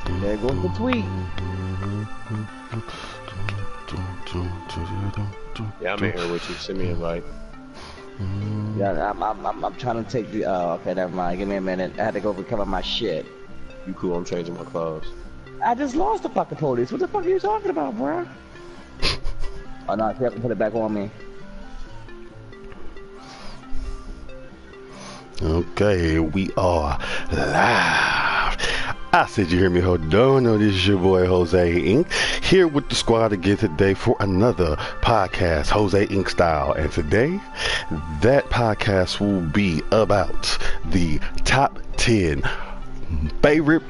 There goes the tweet. Yeah, I'm in here with you. Send me a invite. Yeah, I'm trying to take the. Okay, never mind. Give me a minute. I had to go recover my shit. You cool? I'm changing my clothes. I just lost the fucking police. What the fuck are you talking about, bro? Oh no, you have to put it back on me. Okay, we are live. I said you hear me, hold on. No, this is your boy Jose Inc. Here with the squad again today for another podcast, Jose Inc. style. And today, that podcast will be about the top 10 favorite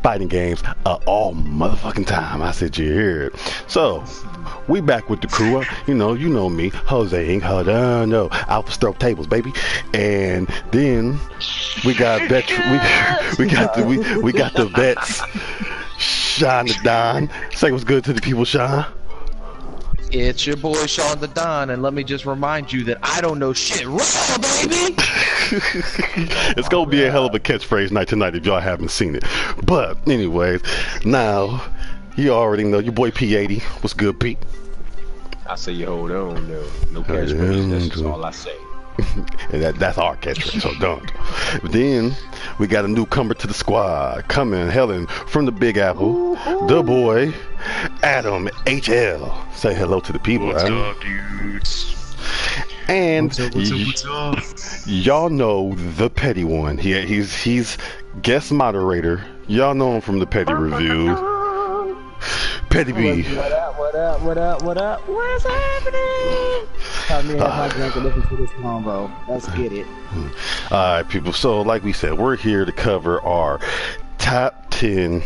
fighting games of all motherfucking time. I said you hear it. So, we back with the crew. You know me, Jose Inc. Hold on, no, Alpha Stroke Tables, baby. And then we got vets. We got the vets. Sean the Don. Say what's good to the people, Sean. It's your boy Sean the Don, and let me just remind you that I don't know shit raw, baby! It's gonna be a hell of a catchphrase night tonight if y'all haven't seen it. But anyways, now you already know your boy P80. What's good, Pete? I say you hold on, no catchphrase. That's all I say. And that's our catchphrase, so don't. Then we got a newcomer to the squad, coming, hailing from the Big Apple, the boy AdamHL. Say hello to the people, what's Adam. up, dudes? And What's up? y'all know the petty one. He's guest moderator. Y'all know him from the Petty Review. Petty B. What up? What's happening? Tell me if I drink and listen to this combo. Let's get it. Alright, people. So, like we said, we're here to cover our top 10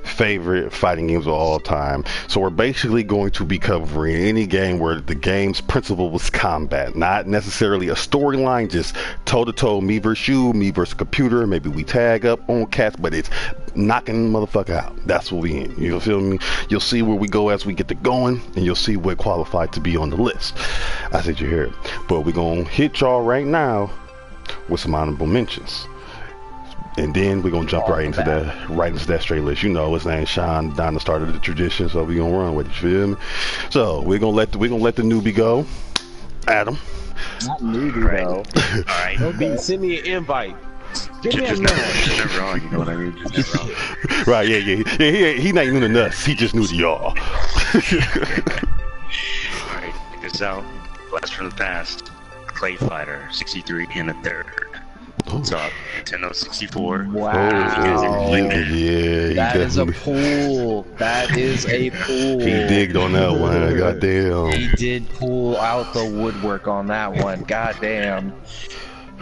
favorite fighting games of all time. So we're basically going to be covering any game where the game's principle was combat, not necessarily a storyline, just toe-to-toe, me versus you, me versus computer. Maybe we tag up on cats, but it's knocking the motherfucker out. That's what we in. You feel me? You'll see where we go as we get to going, and you'll see what qualified to be on the list. I said you hear it. But we're gonna hit y'all right now with some honorable mentions. And then we're gonna jump right into that straight list. You know, his name's Sean Donna started the tradition, so we're gonna run with it, you feel me? So we're gonna let the newbie go. Adam. Not newbie though. Alright. Okay. Send me an invite. Give me a Just minute. never wrong, you know what I mean? Just never wrong. Right, yeah. He not new to us. He just new to y'all. Alright, check this out. Blast from the past. Clay Fighter, 63 and a third. What's up? Nintendo 64. Wow. Yeah, That is a pull. That is a pull. He digged on that one. Goddamn. He did pull out the woodwork on that one. Goddamn.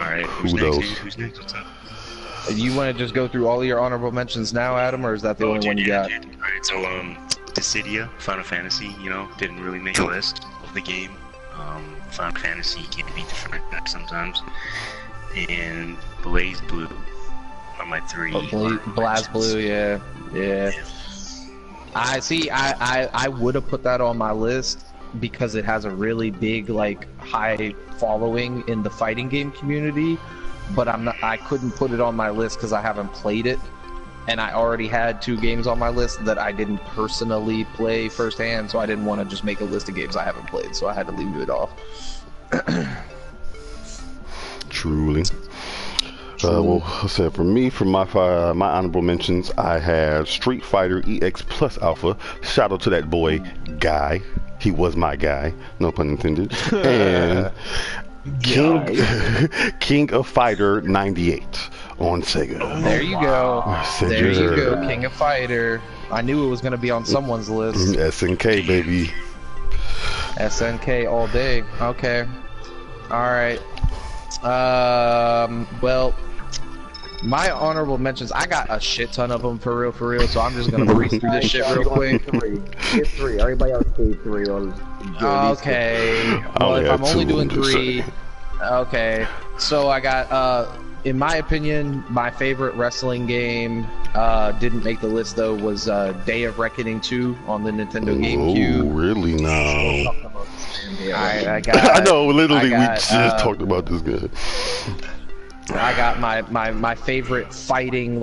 Alright, who's Kudos. next? Who's next? What's up? You want to just go through all of your honorable mentions now, Adam, or is that the only one you got? Alright, so, Dissidia, Final Fantasy, didn't really make a list of the game. Final Fantasy can be different sometimes. And Blaze Blue are my three. Blast Blue, yeah. I see. I would have put that on my list because it has a really big, high following in the fighting game community. But I couldn't put it on my list because I haven't played it, and I already had 2 games on my list that I didn't personally play firsthand. So I didn't want to just make a list of games I haven't played. So I had to leave it off. Truly. Well, I said for me, for my honorable mentions, I have Street Fighter EX Plus Alpha. Shout out to that boy, Guy. He was my guy. No pun intended. And King of Fighter 98 on Sega. There you go. There you go, Sega. King of Fighter. I knew it was going to be on someone's list. SNK, baby. SNK all day. Okay. Alright. Well, my honorable mentions, I got a shit ton of them for real, so I'm just going to breeze through this shit real quick. Get 3. Everybody else gave 3 on Okay. Well, if I'm only doing 3, okay. So I got, in my opinion, my favorite wrestling game, didn't make the list though, was Day of Reckoning 2 on the Nintendo GameCube. Oh, really now? I know, literally, we just talked about this guy. I got my favorite fighting,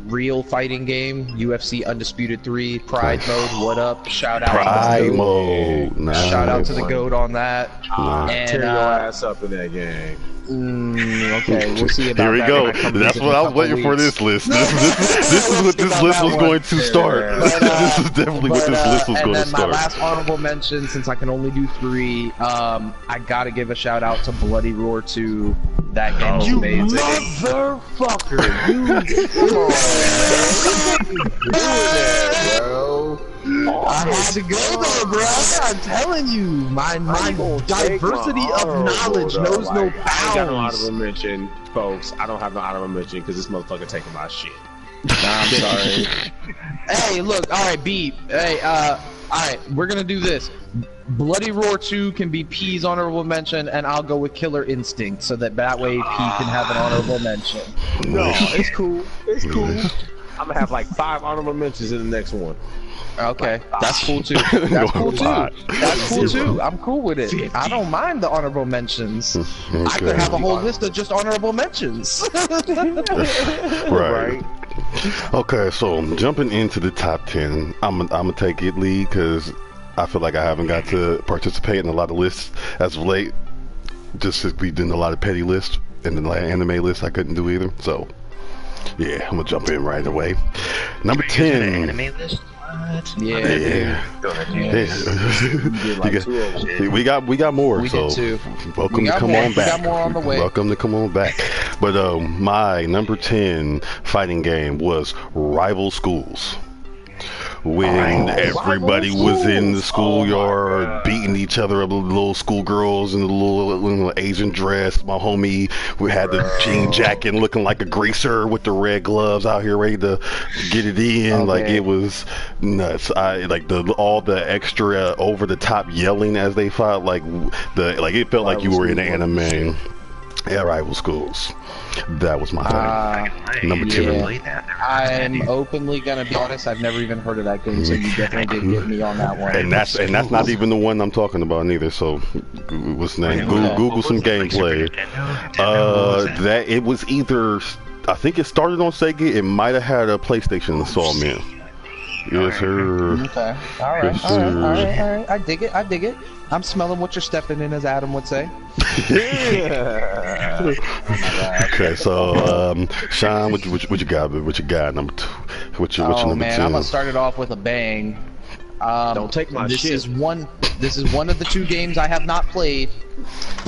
real fighting game, UFC Undisputed 3, Pride Mode, what up? Shout out Pride to the Mode. Nice. Shout out to the GOAT on that. Nice. Tear your ass up in that game. Okay, we'll see about Here we that go. when I come That's visit what in I a was couple waiting for weeks. this list. This is what this list was going to start. This is definitely what this list was going to And then my start. last honorable mention, since I can only do 3, I gotta give a shout out to Bloody Roar 2. That game was amazing. Motherfucker! I had to go there, bro. I'm telling you, my diversity of knowledge knows no I ain't got no bounds. honorable mention, folks. I don't have no honorable mention because this motherfucker taking my shit. Nah, I'm sorry. Hey, look, alright, B. Hey, alright, we're gonna do this. Bloody Roar 2 can be P's honorable mention, and I'll go with Killer Instinct, so that way P can have an honorable mention. No, it's cool. It's cool. I'm gonna have like 5 honorable mentions in the next one. Okay, that's cool too. That's cool too. That's cool too. I'm cool with it. 50. I don't mind the honorable mentions. I Okay. could have a whole list of just honorable mentions. Right. Okay, so jumping into the top 10, I'm gonna take it lead because I feel like I haven't got to participate in a lot of lists as of late. Just since we did a lot of petty lists and the anime lists, I couldn't do either. So yeah, I'm gonna jump in right away. Number Are you using an 10. anime list? What? Yeah. Yeah. Go ahead, dude. Yeah. we got more. We so did too. welcome We to got come more. on We back. got more on the way. Welcome to come on back. But my number 10 fighting game was Rival Schools. When everybody was in the schoolyard beating each other up, the little schoolgirls in the little Asian dress. My homie, we had the jean jacket looking like a greaser with the red gloves out here ready to get it in. Like it was nuts. I like all the extra over the top yelling as they fought. It felt like you were in an anime. Yeah, Rival Schools. That was my thing. Number 2. I'm openly gonna be honest. I've never even heard of that game, so you definitely did get me on that one. And that's not even the one I'm talking about neither. So, what's the name? Google some gameplay. That it was either, I think it started on Sega. It might have had a PlayStation installment. Yes, sir. Okay. All right. Yes, All right. sir. All right. All right. I dig it. I dig it. I'm smelling what you're stepping in, as Adam would say. Okay, so Sean, what you got? What you got? Number 2. What's your number 10? I'm gonna start it off with a bang. Don't take my this shit. Is one. This is one of the 2 games I have not played,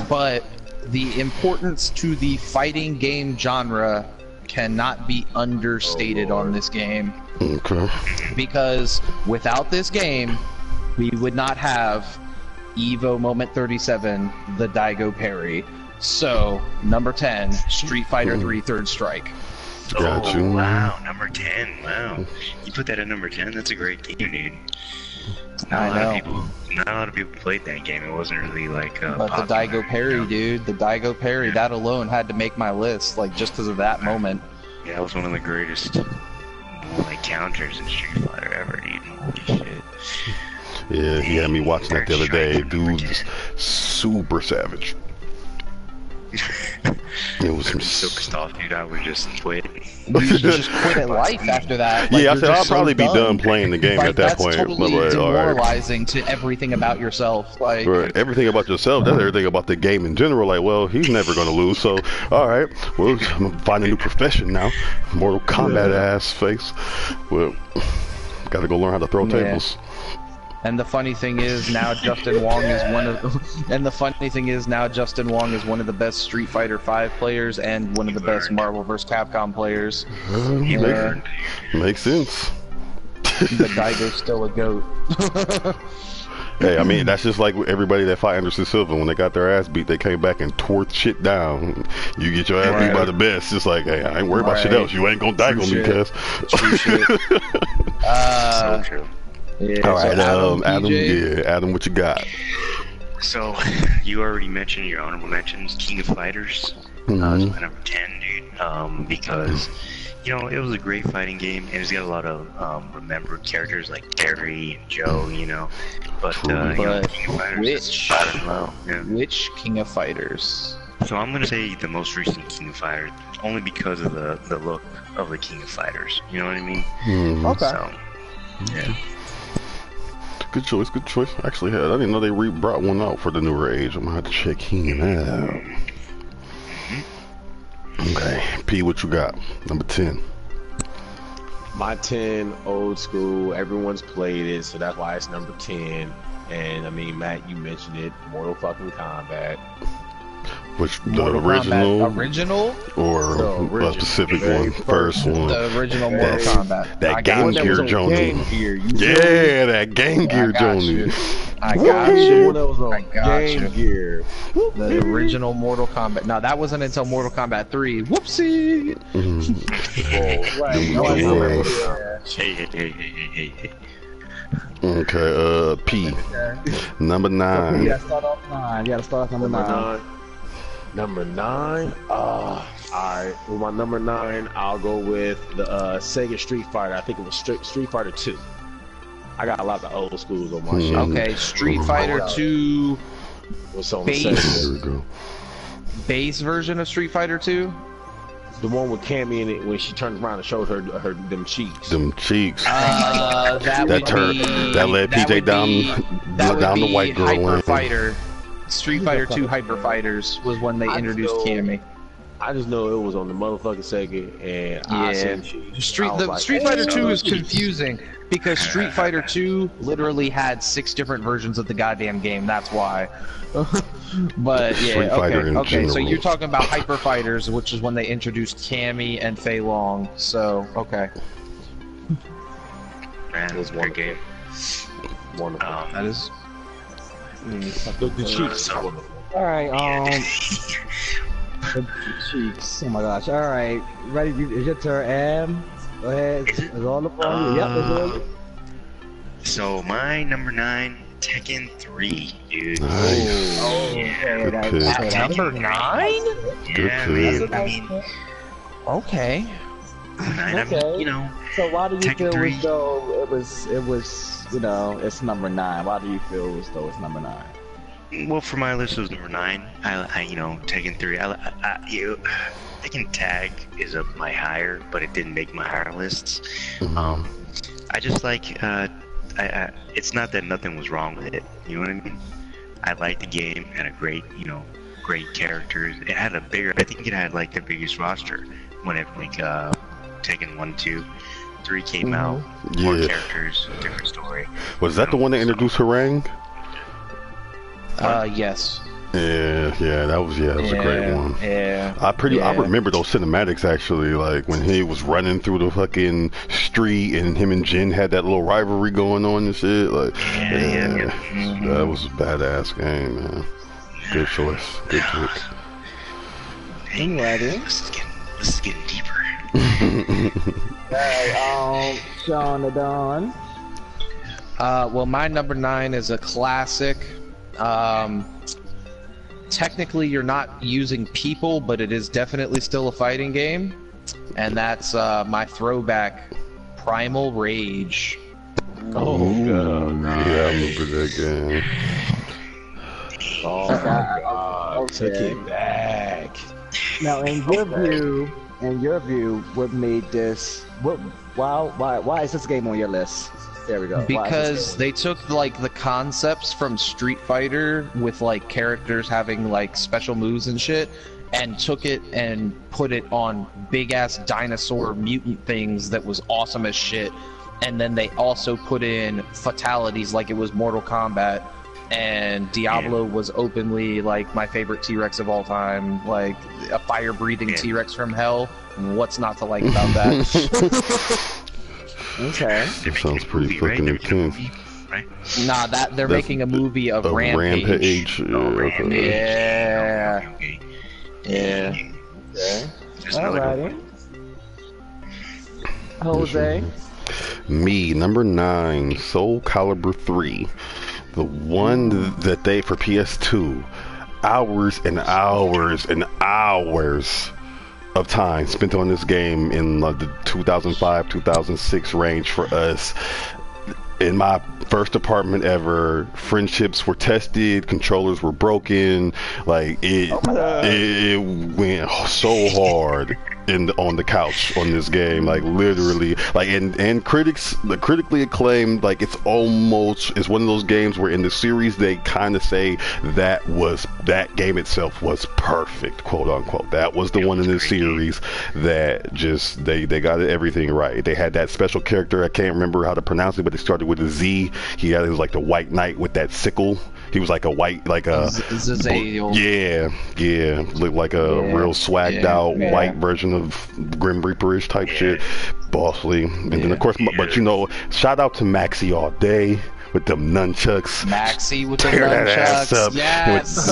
but the importance to the fighting game genre cannot be understated on this game. Okay. Because without this game, we would not have Evo Moment 37, the Daigo parry. So, number 10, Street Fighter 3 Third Strike. Got you. Wow, number 10. Wow. You put that at number 10? That's a great game, dude. I know. Not a lot of people played that game. It wasn't really like But popular, the Daigo parry, dude, the Daigo parry, that alone had to make my list, like, just because of that moment. Yeah, that was one of the greatest counters in Street Fighter ever, dude. Holy shit. Yeah, he had me watching that the other day. Dude's super savage. It was I'm so pissed off, dude. I would just quit. You just quit at life after that. Like, yeah, I you're said just I'll so probably be done playing the game Like, at that that's point. totally But all right. demoralizing to everything about yourself. Like, Right. Everything about yourself, that's everything about the game in general. Like, well, he's never going to lose, so, alright, well, I'm going to find a new profession now. Mortal Kombat ass face. Well, gotta go learn how to throw tables. and the funny thing is now Justin Wong is one of the best Street Fighter 5 players and one of the best Marvel vs. Capcom players. Makes sense. But Daigo's still a goat. Hey, I mean, that's just like everybody that fought Anderson Silva. When they got their ass beat, they came back and tore shit down. You get your ass beat by the best. It's like, hey, I ain't worried about shit else. You ain't gonna die on me, cuz. True shit. So true. Yeah, All right, so Adam, what you got? So, you already mentioned your honorable mentions, King of Fighters. That was my number 10, dude. Because, you know, it was a great fighting game, and it's got a lot of remembered characters like Terry and Joe, you know. But, you know, King of Fighters is shot as well. Yeah. Which King of Fighters? So I'm gonna say the most recent King of Fighters, only because of the look of the King of Fighters. You know what I mean? Okay. So, yeah. Good choice, good choice. Actually, I didn't know they brought one out for the newer age. I'm gonna have to check him out. Okay, P, what you got? Number 10. My 10, old school. Everyone's played it, so that's why it's number 10. And I mean, Matt, you mentioned it. Mortal fucking Kombat. Which the Mortal original, Kombat original, or The a original. specific The very one, first one? the original Mortal Kombat. That I Game got you. Gear on Jones. Game Gear. You Yeah, that Game Gear got Jones. you. I The got one you. that was on I got Game you. Gear. The original Mortal Kombat. No, that wasn't until Mortal Kombat 3. Whoopsie. Hey. Okay, P. Number You 9. gotta start off 9. You gotta start off number 9. Number 9. Alright. With my number 9, I'll go with the Sega Street Fighter. I think it was Street Fighter 2. I got a lot of old schools on my shit. Okay, Street Fighter 2 What's on the Base. Sega? There we go. base version of Street Fighter 2. The one with Cammy in it when she turned around and showed her them cheeks. Them cheeks. That That would turned- be, that led PJ would down- be- that down would the be white girl Hyper lane. Fighter. Street Fighter 2 Hyper Fighters was when they I introduced know- Cammy. I just know it was on the motherfucking Sega, and I Yeah. seen cheeks. Street I was the like, Street Fighter 2 is "Hey." confusing because Street Fighter 2 literally had 6 different versions of the goddamn game. That's why. But yeah, Street Fighter in okay. So general. you're talking about Hyper Fighters, which is when they introduced Cammy and Fei Long. So okay, Man, It was great game. Wonderful. that is. The cheeks. So, Alright, the cheeks. Oh my gosh. Alright. Ready? Is your turn, Go ahead. It's all upon you. Yep, it's all you. so my number 9, Tekken 3, dude. Nice. Okay, Good that's pick. okay, that's- Number 9? Good Yeah, pick. man. I mean, Okay. I mean, Okay. you know, So why do you Tekken feel 3. as though it was, you know, it's number 9? Why do you feel as though it's number 9? well, for my list it was number 9. I you know, Tekken 3. Tekken Tag is up my higher, but it didn't make my higher lists. I just like, it's not that nothing was wrong with it. You know what I mean? I liked the game, had a great, great characters. It had I think it had like the biggest roster when it Tekken 1, 2, 3 came out. More Yeah. characters, different story. Was that the one that introduced Harang? Yes. Yeah, that was a great one. Yeah. I remember those cinematics actually, like when he was running through the fucking street and him and Jin had that little rivalry going on and shit. Like, Yeah. that was a badass game, man. Good choice. Good pick. Alrighty. This is getting deeper. Alright, Sean the Don. Well, my number 9 is a classic. Technically, you're not using people, but it is definitely still a fighting game, and that's my throwback, Primal Rage. Oh god. Yeah, I remember that game. Oh my god. Take it back. Now, in your view, what made this? Why is this game on your list? There we go. Why is this Because game? they took like the concepts from Street Fighter with like characters having like special moves and shit, and took it and put it on big ass dinosaur mutant things that was awesome as shit. And then they also put in fatalities like it was Mortal Kombat. And Diablo was openly like my favorite T-Rex of all time, like a fire-breathing T-Rex from hell. What's not to like about that? Okay. That sounds pretty fucking intense. Right? Nah, they're That's making a movie of Rampage. Rampage. Yeah. Okay. Yeah. There's another good Alrighty. Jose. Me, number 9, Soul Calibur 3. The one that they, for PS2, hours and hours and hours of time spent on this game in the 2005, 2006 range for us. in my first apartment ever, friendships were tested, controllers were broken, like it went so hard on the couch on this game, like literally, like and critics, the critically acclaimed, like it's one of those games where in the series they kind of say that game itself was perfect, quote unquote. That was the one in the series that just they got everything right. They had that special character, I can't remember how to pronounce it, but it started with a Z. He was like the White Knight with that sickle. He was like a white, like a looked like a real swagged out white version of Grim Reaper-ish type shit, bossly. And then of course, but you know, shout out to Maxie all day with them nunchucks. Maxie with the tear that ass nunchucks. up. Yes.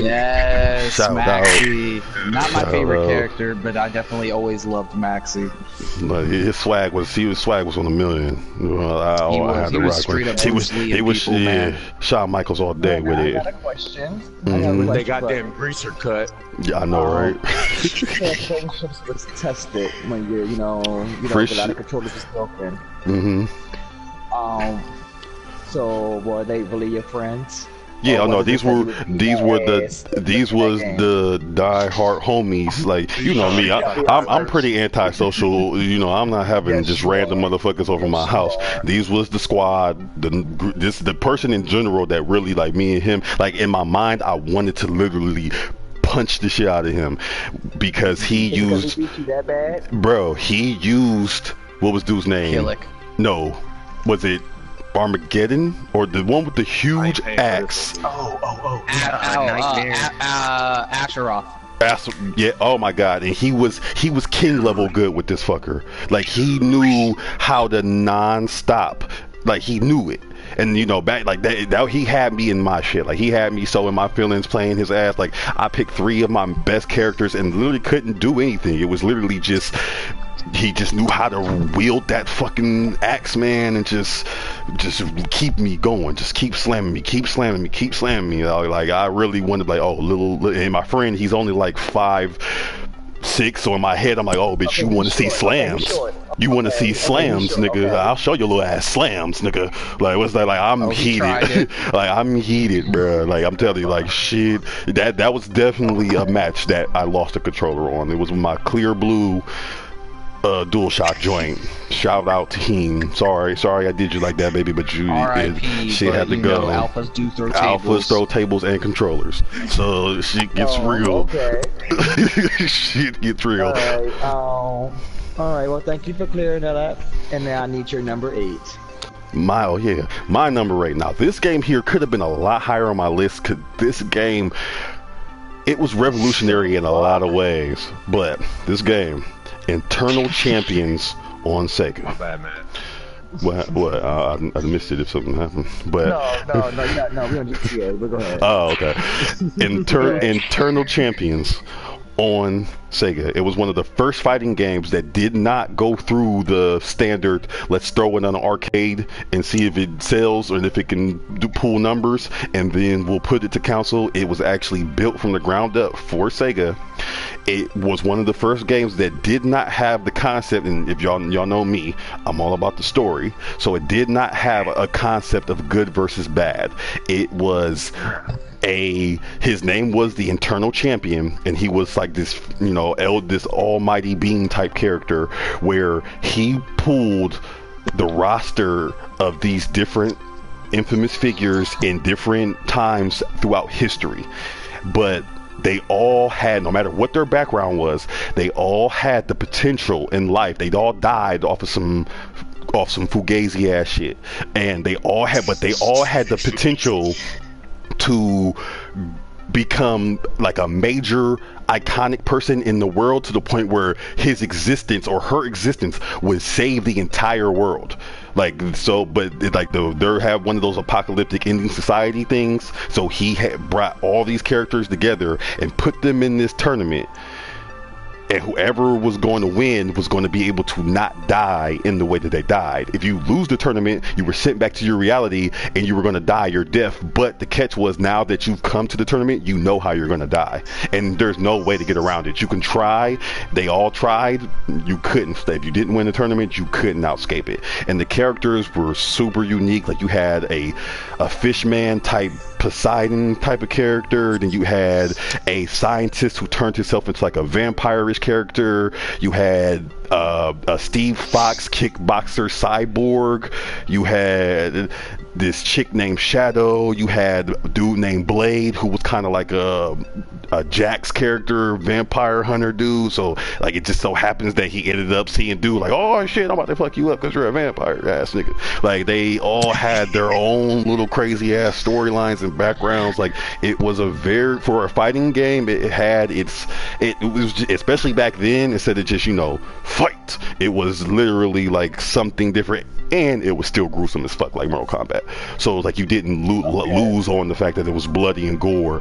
Yes. Shout Maxie. out. Not my Shout favorite out. character, but I definitely always loved Maxie. His swag was on a million. He was straight up Bruce Lee and people, man. Shawn Michaels all day with it. I got a question. With they goddamn greaser cut. Yeah, I know, right? Friendships was tested when you know, a lot of controllers was broken. So were they really your friends? Yeah, no, these was the the die-hard homies. Like, you know me, I'm pretty antisocial. You know, I'm not having just random motherfuckers over my house. These was the squad, the person in general that really, like, me and him, like, in my mind, I wanted to literally punch the shit out of him because he used, he beat you that bad? bro, he used, what was dude's name? Killick. No, was it Armageddon or the one with the huge axe? Nightmare. Asheroth. Yeah, oh my god, and he was king level good with this fucker. Like, he knew how to non-stop, like, he knew it. And you know, back like that he had me in my shit. Like, he had me so in my feelings playing his ass. Like, I picked 3 of my best characters and literally couldn't do anything. It was literally just, he just knew how to wield that fucking axe, man, and just keep me going, just keep slamming me. Like, I really wanted, like, and my friend, he's only like 5'6", so in my head I'm like, oh bitch, you want to see slams? You want to see slams, nigga? I'll show your little ass slams, nigga. Like, what's that? Like, I'm heated. Like, I'm heated, bro. Like, I'm telling you, like, shit. That was definitely a match that I lost a controller on. It was my clear blue DualShock joint. Shout out to him. Sorry I did you like that, baby, but shit had to go. Alphas do throw tables. Alphas throw tables and controllers. So shit gets real. Okay. Shit gets real. Alright, well, thank you for clearing that up. And now I need your number 8. My number 8. Now, this game here could have been a lot higher on my list, because this game, it was revolutionary in a lot of ways. But this game, Eternal Champions on Sega. My bad, man. What? I missed it if something happened. But No, we don't get to it. But go ahead. Oh, okay. Eternal Champions on Sega. It was one of the first fighting games that did not go through the standard, let's throw it on an arcade and see if it sells or if it can pull numbers and then we'll put it to console. It was actually built from the ground up for Sega. It was one of the first games that did not have the concept, and if y'all know me, I'm all about the story, so it did not have a concept of good versus bad. It was his name was the Eternal Champion, and he was like this, you know, this almighty being type character where he pulled the roster of these different infamous figures in different times throughout history, but they all had, no matter what their background was, they all had the potential in life. They all died off some fugazi ass shit, and they all had the potential to become like a major iconic person in the world, to the point where his existence or her existence would save the entire world. Like, so, but like they have one of those apocalyptic ending society things. So he had brought all these characters together and put them in this tournament. and whoever was going to win was going to be able to not die in the way that they died. If you lose the tournament, you were sent back to your reality and you were going to die your death. But the catch was, now that you've come to the tournament, you know how you're going to die, and there's no way to get around it. You can try. They all tried. You couldn't. If you didn't win the tournament, you couldn't escape it. And the characters were super unique. Like, you had a fishman type, Poseidon type of character, then you had a scientist who turned himself into like a vampire-ish character, you had a Steve Fox kickboxer cyborg, you had this chick named Shadow, you had a dude named Blade who was kind of like a Jax character, vampire hunter dude. So like, it just so happens that he ended up seeing dude like, oh shit, I'm about to fuck you up because you're a vampire ass nigga. Like, they all had their own little crazy ass storylines and backgrounds. Like, it was for a fighting game, it was, especially back then, instead of just, fight, it was literally like something different, and it was still gruesome as fuck, like Mortal Kombat. So it was like, you didn't lose on the fact that it was bloody and gore,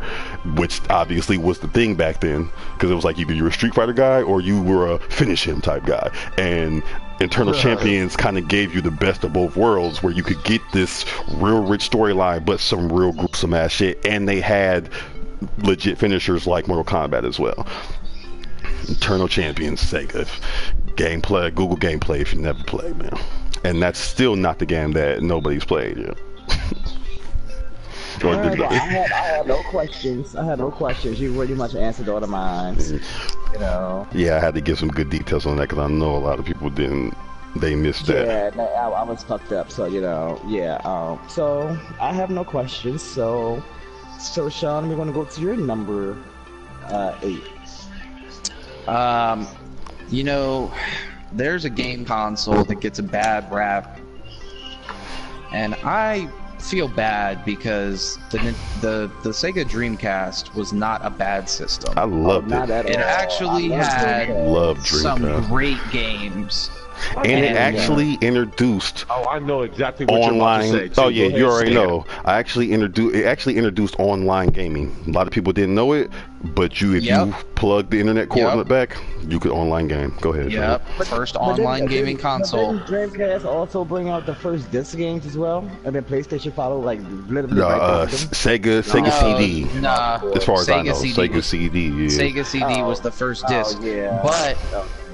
which obviously was the thing back then, because it was like, either you were a Street Fighter guy or you were a finish him type guy. And Eternal Champions kind of gave you the best of both worlds, where you could get this real rich storyline but some real gruesome ass shit, and they had legit finishers like Mortal Kombat as well. Eternal Champions, Sega gameplay, Google gameplay if you never played, man. And that's still not the game that nobody's played yet. I had no questions. You pretty much answered all of mine. Yeah, I had to give some good details on that because I know a lot of people didn't. They missed that. Yeah, I was fucked up. So yeah. So I have no questions. So Sean, we're gonna go to your number 8. There's a game console that gets a bad rap, and I feel bad because the Sega Dreamcast was not a bad system. I loved it. It actually had some great games. And it actually introduced. Oh, I know exactly what online. You're about to say. Oh yeah, you already know. It actually introduced online gaming. A lot of people didn't know it, but if you plug the internet cord on the back, you could online game. Go ahead. Yep. First online gaming console. Didn't Dreamcast also bring out the first disc games as well, and then PlayStation followed like literally Sega CD. Nah, as far as I know, CD Sega CD. Yeah. Sega CD was the first disc, but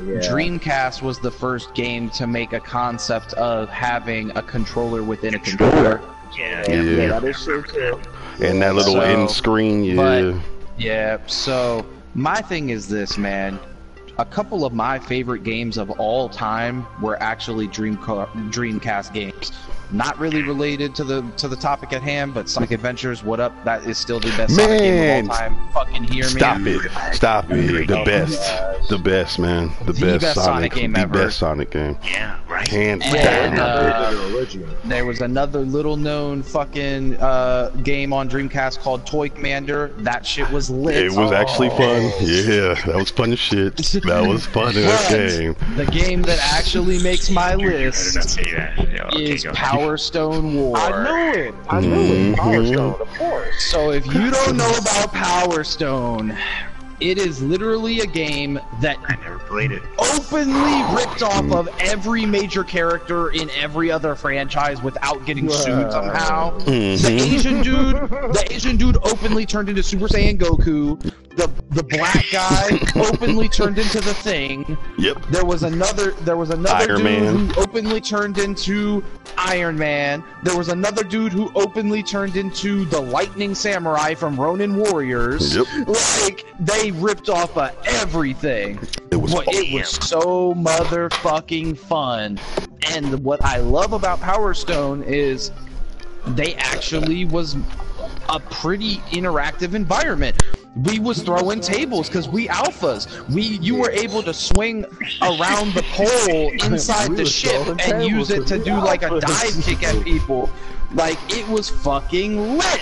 Dreamcast was the first game to make a concept of having a controller within a controller. Yeah, that is true too. And that little end screen, so my thing is this, man. A couple of my favorite games of all time were actually Dreamcast games. Not really related to the topic at hand, but Sonic Adventures, what up? That is still the best Sonic game of all time. Fucking hear me. Stop it. The best, man. The best Sonic game ever. The best Sonic game. Yeah, right. Hands down. There was another little known fucking game on Dreamcast called Toy Commander. That shit was lit. It was actually fun. Yeah, that was fun as shit. That was fun in that game. The game that actually makes my list is Power Stone War. I knew it. Power Stone, of course. So if you don't know about Power Stone, it is literally a game that I never played it. Openly ripped off of every major character in every other franchise without getting sued somehow. The Asian dude openly turned into Super Saiyan Goku. The black guy openly turned into the Thing. Yep. There was another Iron dude Man. who openly turned into Iron Man. There was another dude who openly turned into the Lightning Samurai from Ronin Warriors. Yep. Like, they ripped off of everything. It was so motherfucking fun. And what I love about Power Stone is they actually was a pretty interactive environment. We was throwing tables because we alphas. You were able to swing around the pole inside the ship and use it to do like a dive kick at people. Like, it was fucking lit.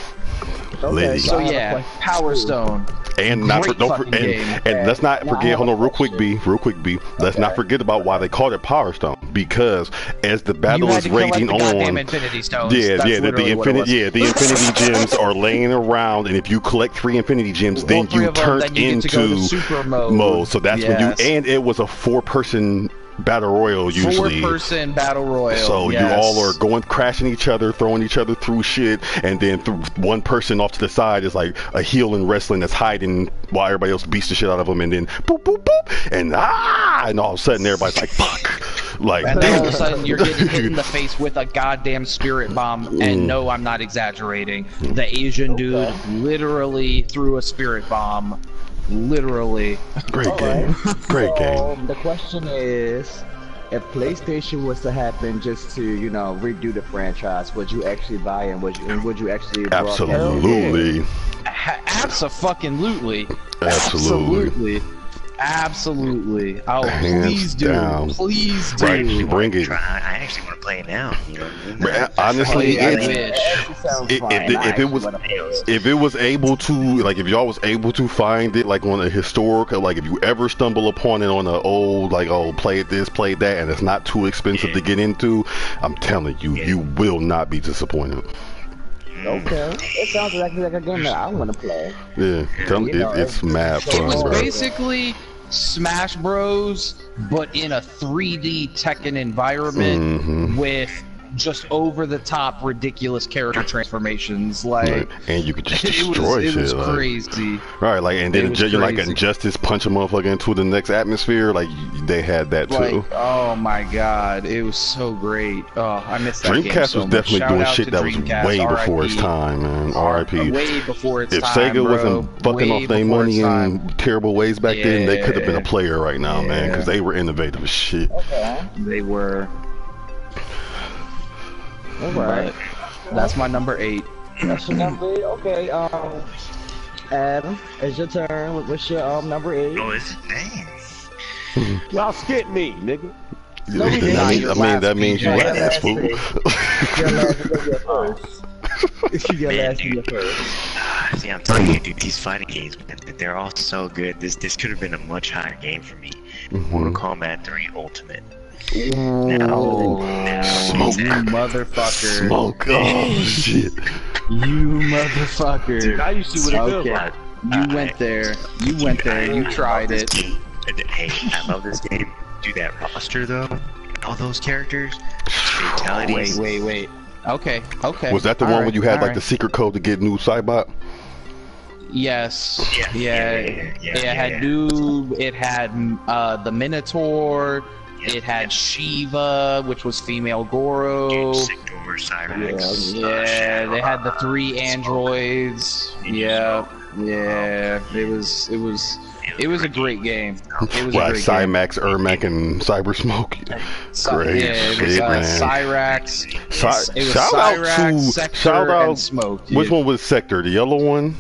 Okay, Liddy. so So I have a yeah, question Power too. Stone. And not for, Great don't for, fucking game. and let's not Now, I forget. have Hold a on, real quick, question. B. Let's not forget about why they called it Power Stone. Because as the You battle had is to collect raging the goddamn on, Infinity Stones. yeah, That's yeah, literally what it was. the Infinity Gems are laying around, and if you collect 3 Infinity Gems, All then 3 you of them, turn then you get to go to into super mode. So that's when Yes. and it was a 4-person battle royal usually. 4-person battle royal. So yes. you all are going, crashing each other, throwing each other through shit, and then one person off to the side is like a heel in wrestling that's hiding while everybody else beats the shit out of them, and then boop boop boop, and all of a sudden everybody's like fuck, like And then all of a sudden you're getting hit in the face with a goddamn spirit bomb, and no, I'm not exaggerating. The Asian dude literally threw a spirit bomb. Literally. great game, great game. The question is, if PlayStation was to happen just to, you know, redo the franchise, would you actually buy it? Would you actually broadcast it? Absolutely, Absolutely. absolutely. Absolutely. Oh, Hands please do. down. Please do. Right, bring it. I actually want to play it now. You know what I mean? Man, honestly, I it's, wish. if it was able to, like, if y'all was able to find it like on a historical, like if you ever stumble upon it on an old, like, oh, play this, play that, and it's not too expensive to get into, I'm telling you, you will not be disappointed. Okay, it sounds exactly like a game that I want to play. Yeah, it's mad It was fun, bro. basically Smash Bros, but in a 3D Tekken environment with just over the top ridiculous character transformations. Like, Right. And you could just it destroy was, shit. it was like, crazy. right, like, and then It was you like crazy. Injustice punch a motherfucker into the next atmosphere. Like, they had that too. Like, oh my god, it was so great. Oh, I missed that game Dreamcast so was much. definitely Shout doing out shit to that was Dreamcast, way before its RIP. time, man. R.I.P. Way before its If time, Sega bro. wasn't fucking Way off their before money its time. in terrible ways back then, they could have been a Yeah. player right now, man, because they were innovative as shit. Okay, They were. alright. But that's my number 8. That's your number 8. Okay, Adam, it's your turn. What's your number 8? Oh, it's dang. Y'all skipped me, nigga. No, we didn't. That means you Yeah, ass, fool. Your first. Your Man, last dude. your first. See, I'm telling you, dude, these fighting games, man, they're all so good. This could have been a much higher game for me. Mortal Kombat 3 Ultimate. Now, Smoke. You motherfucker. Smoke. Oh, shit. You motherfucker. Dude, I used to see what it feels Okay. like. You went there. You went there. You tried it. Hey, I love this game. Do that roster though. All those characters, fatalities. Wait. Okay. Was that the All one right, where you had all like right. the secret code to get new Cybot? Yes. Yeah. It had Noob. It had the Minotaur. It had Shiva, which was female Goro. Sector, Cyrax. Yeah, they had the 3 androids. Yeah. It was a great game. It was Right, a great game. Cymax, Ermac, and Cyber Smoke. Great Yeah, it was shit, man. Cyrax. It was Shout out Cyrax, to Sector, and Smoke. Which one was Sector? The yellow one?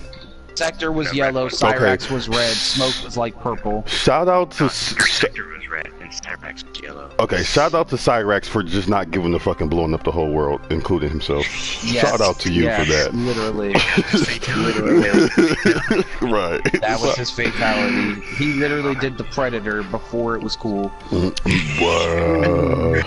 Sector was yellow, Cyrax was red, Smoke was like purple. Shout out to Sector was red and Cyrax was yellow. Okay, shout out to Cyrax for just not giving a fucking blowing up the whole world, including himself. Yes, Shout out to you for that. Literally. Right. That was his fatality. He literally did the Predator before it was cool. Wow.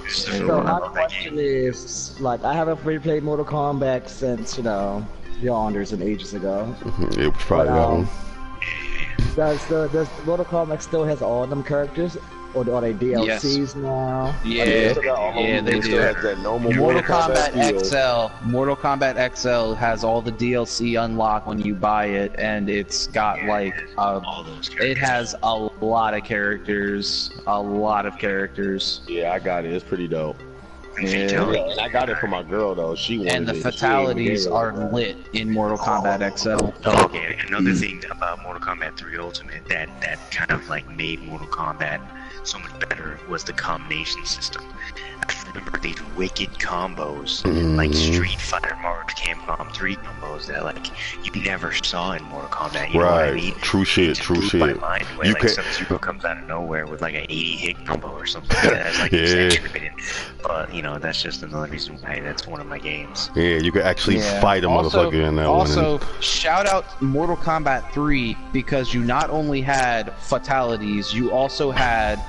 So my question is, like, I haven't replayed Mortal Kombat since, you know, yonders and ages ago. It was probably that one. Does Mortal Kombat still has all them characters, or are they DLCs now? Yeah, they do. Has that normal Mortal Kombat feel. XL. Mortal Kombat XL has all the DLC unlocked when you buy it, and it's got like All those characters. it has a lot of characters. Yeah, I got it. It's pretty dope. And Yeah. fatalities. And I got it for my girl though. She wanted And the it. fatalities She are ain't gave it. lit in Mortal Kombat XL. Oh, okay, another thing about Mortal Kombat 3 Ultimate that kind of like made Mortal Kombat so much better was the combination system. I remember these wicked combos, like Street Fighter, Marvel Capcom 3 combos that like you never saw in Mortal Kombat. You know what I mean? True shit. True shit. My mind, where, like, Sub-Zero comes out of nowhere with like an 80 hit combo or something like that. That's like exaggerated. But you know, that's just another reason why that's one of my games. Yeah, you could actually fight a motherfucker in that one. Also, shout out Mortal Kombat 3 because you not only had fatalities, you also had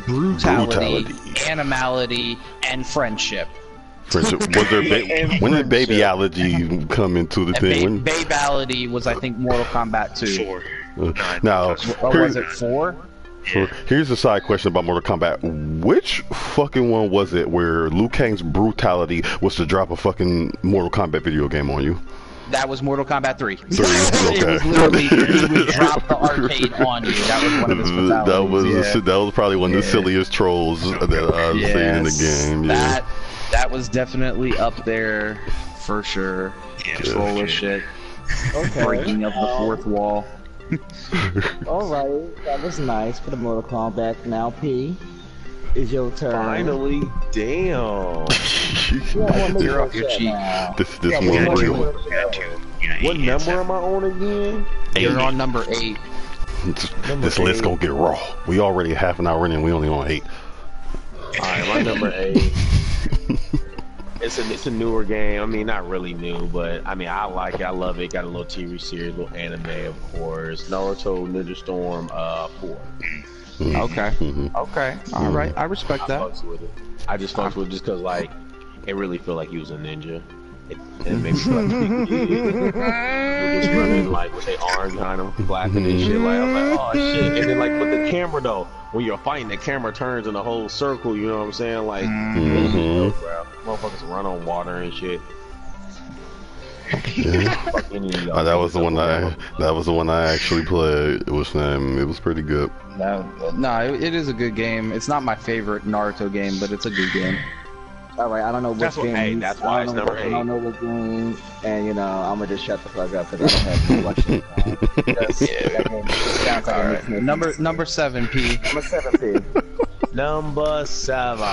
brutality, animality, and friendship. Was there when did babyology come into the thing? Babyality was, I think, Mortal Kombat 2. 4. Now, was it 4? So here's a side question about Mortal Kombat. Which fucking one was it where Liu Kang's brutality was to drop a fucking Mortal Kombat video game on you? That was Mortal Kombat 3. Okay. It was literally, he would drop the arcade on you. That was one of his fatalities. That was probably one of the silliest trolls that I've seen in the game. Yeah. That was definitely up there for sure. Troll as shit. Okay. Breaking of the fourth wall. Alright, that was nice for the Mortal Kombat. Now, P, is your turn. Finally, damn. You're off your cheek. This one. What number am I on again? You're on number 8. This list gonna get raw. We already half an hour in and we only on 8. Alright, my number 8. It's a newer game. I mean, not really new, but I mean, I like it. I love it. Got a little TV series, little anime, of course. Naruto Ninja Storm 4. Okay. Okay. All right. I respect that. I just fucked with it just because, like, it really felt like he was a ninja. It made me feel like just running, like, with their arms kind of flapping and shit. Like, I'm like, oh shit. And then, like, with the camera though, when you're fighting, the camera turns in a whole circle. You know what I'm saying? Like, motherfuckers run on water and shit. That was the one I actually played. It was pretty good. No, it is a good game. It's not my favorite Naruto game, but it's a good game. Alright, I don't know what game. Hey, that's why it's number 8. I don't know what game, and you know, I'm gonna just shut the fuck up because I don't have any questions. Sounds like Number 7, P. Number 7, P. Number 7.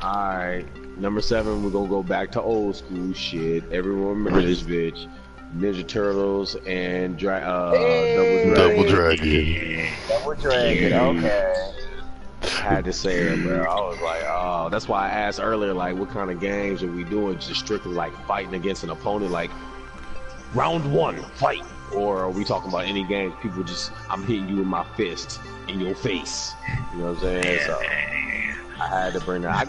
Alright. Number 7, we're gonna go back to old school shit. Everyone remember this bitch. Ninja Turtles and Double Dragon. Double Dragon, okay. I had to say it, bro. I was like, oh, that's why I asked earlier, like, what kind of games are we doing? Just strictly like fighting against an opponent, like round 1, fight, or are we talking about any games? People just, I'm hitting you with my fist in your face. You know what I'm saying? So I had to bring that. I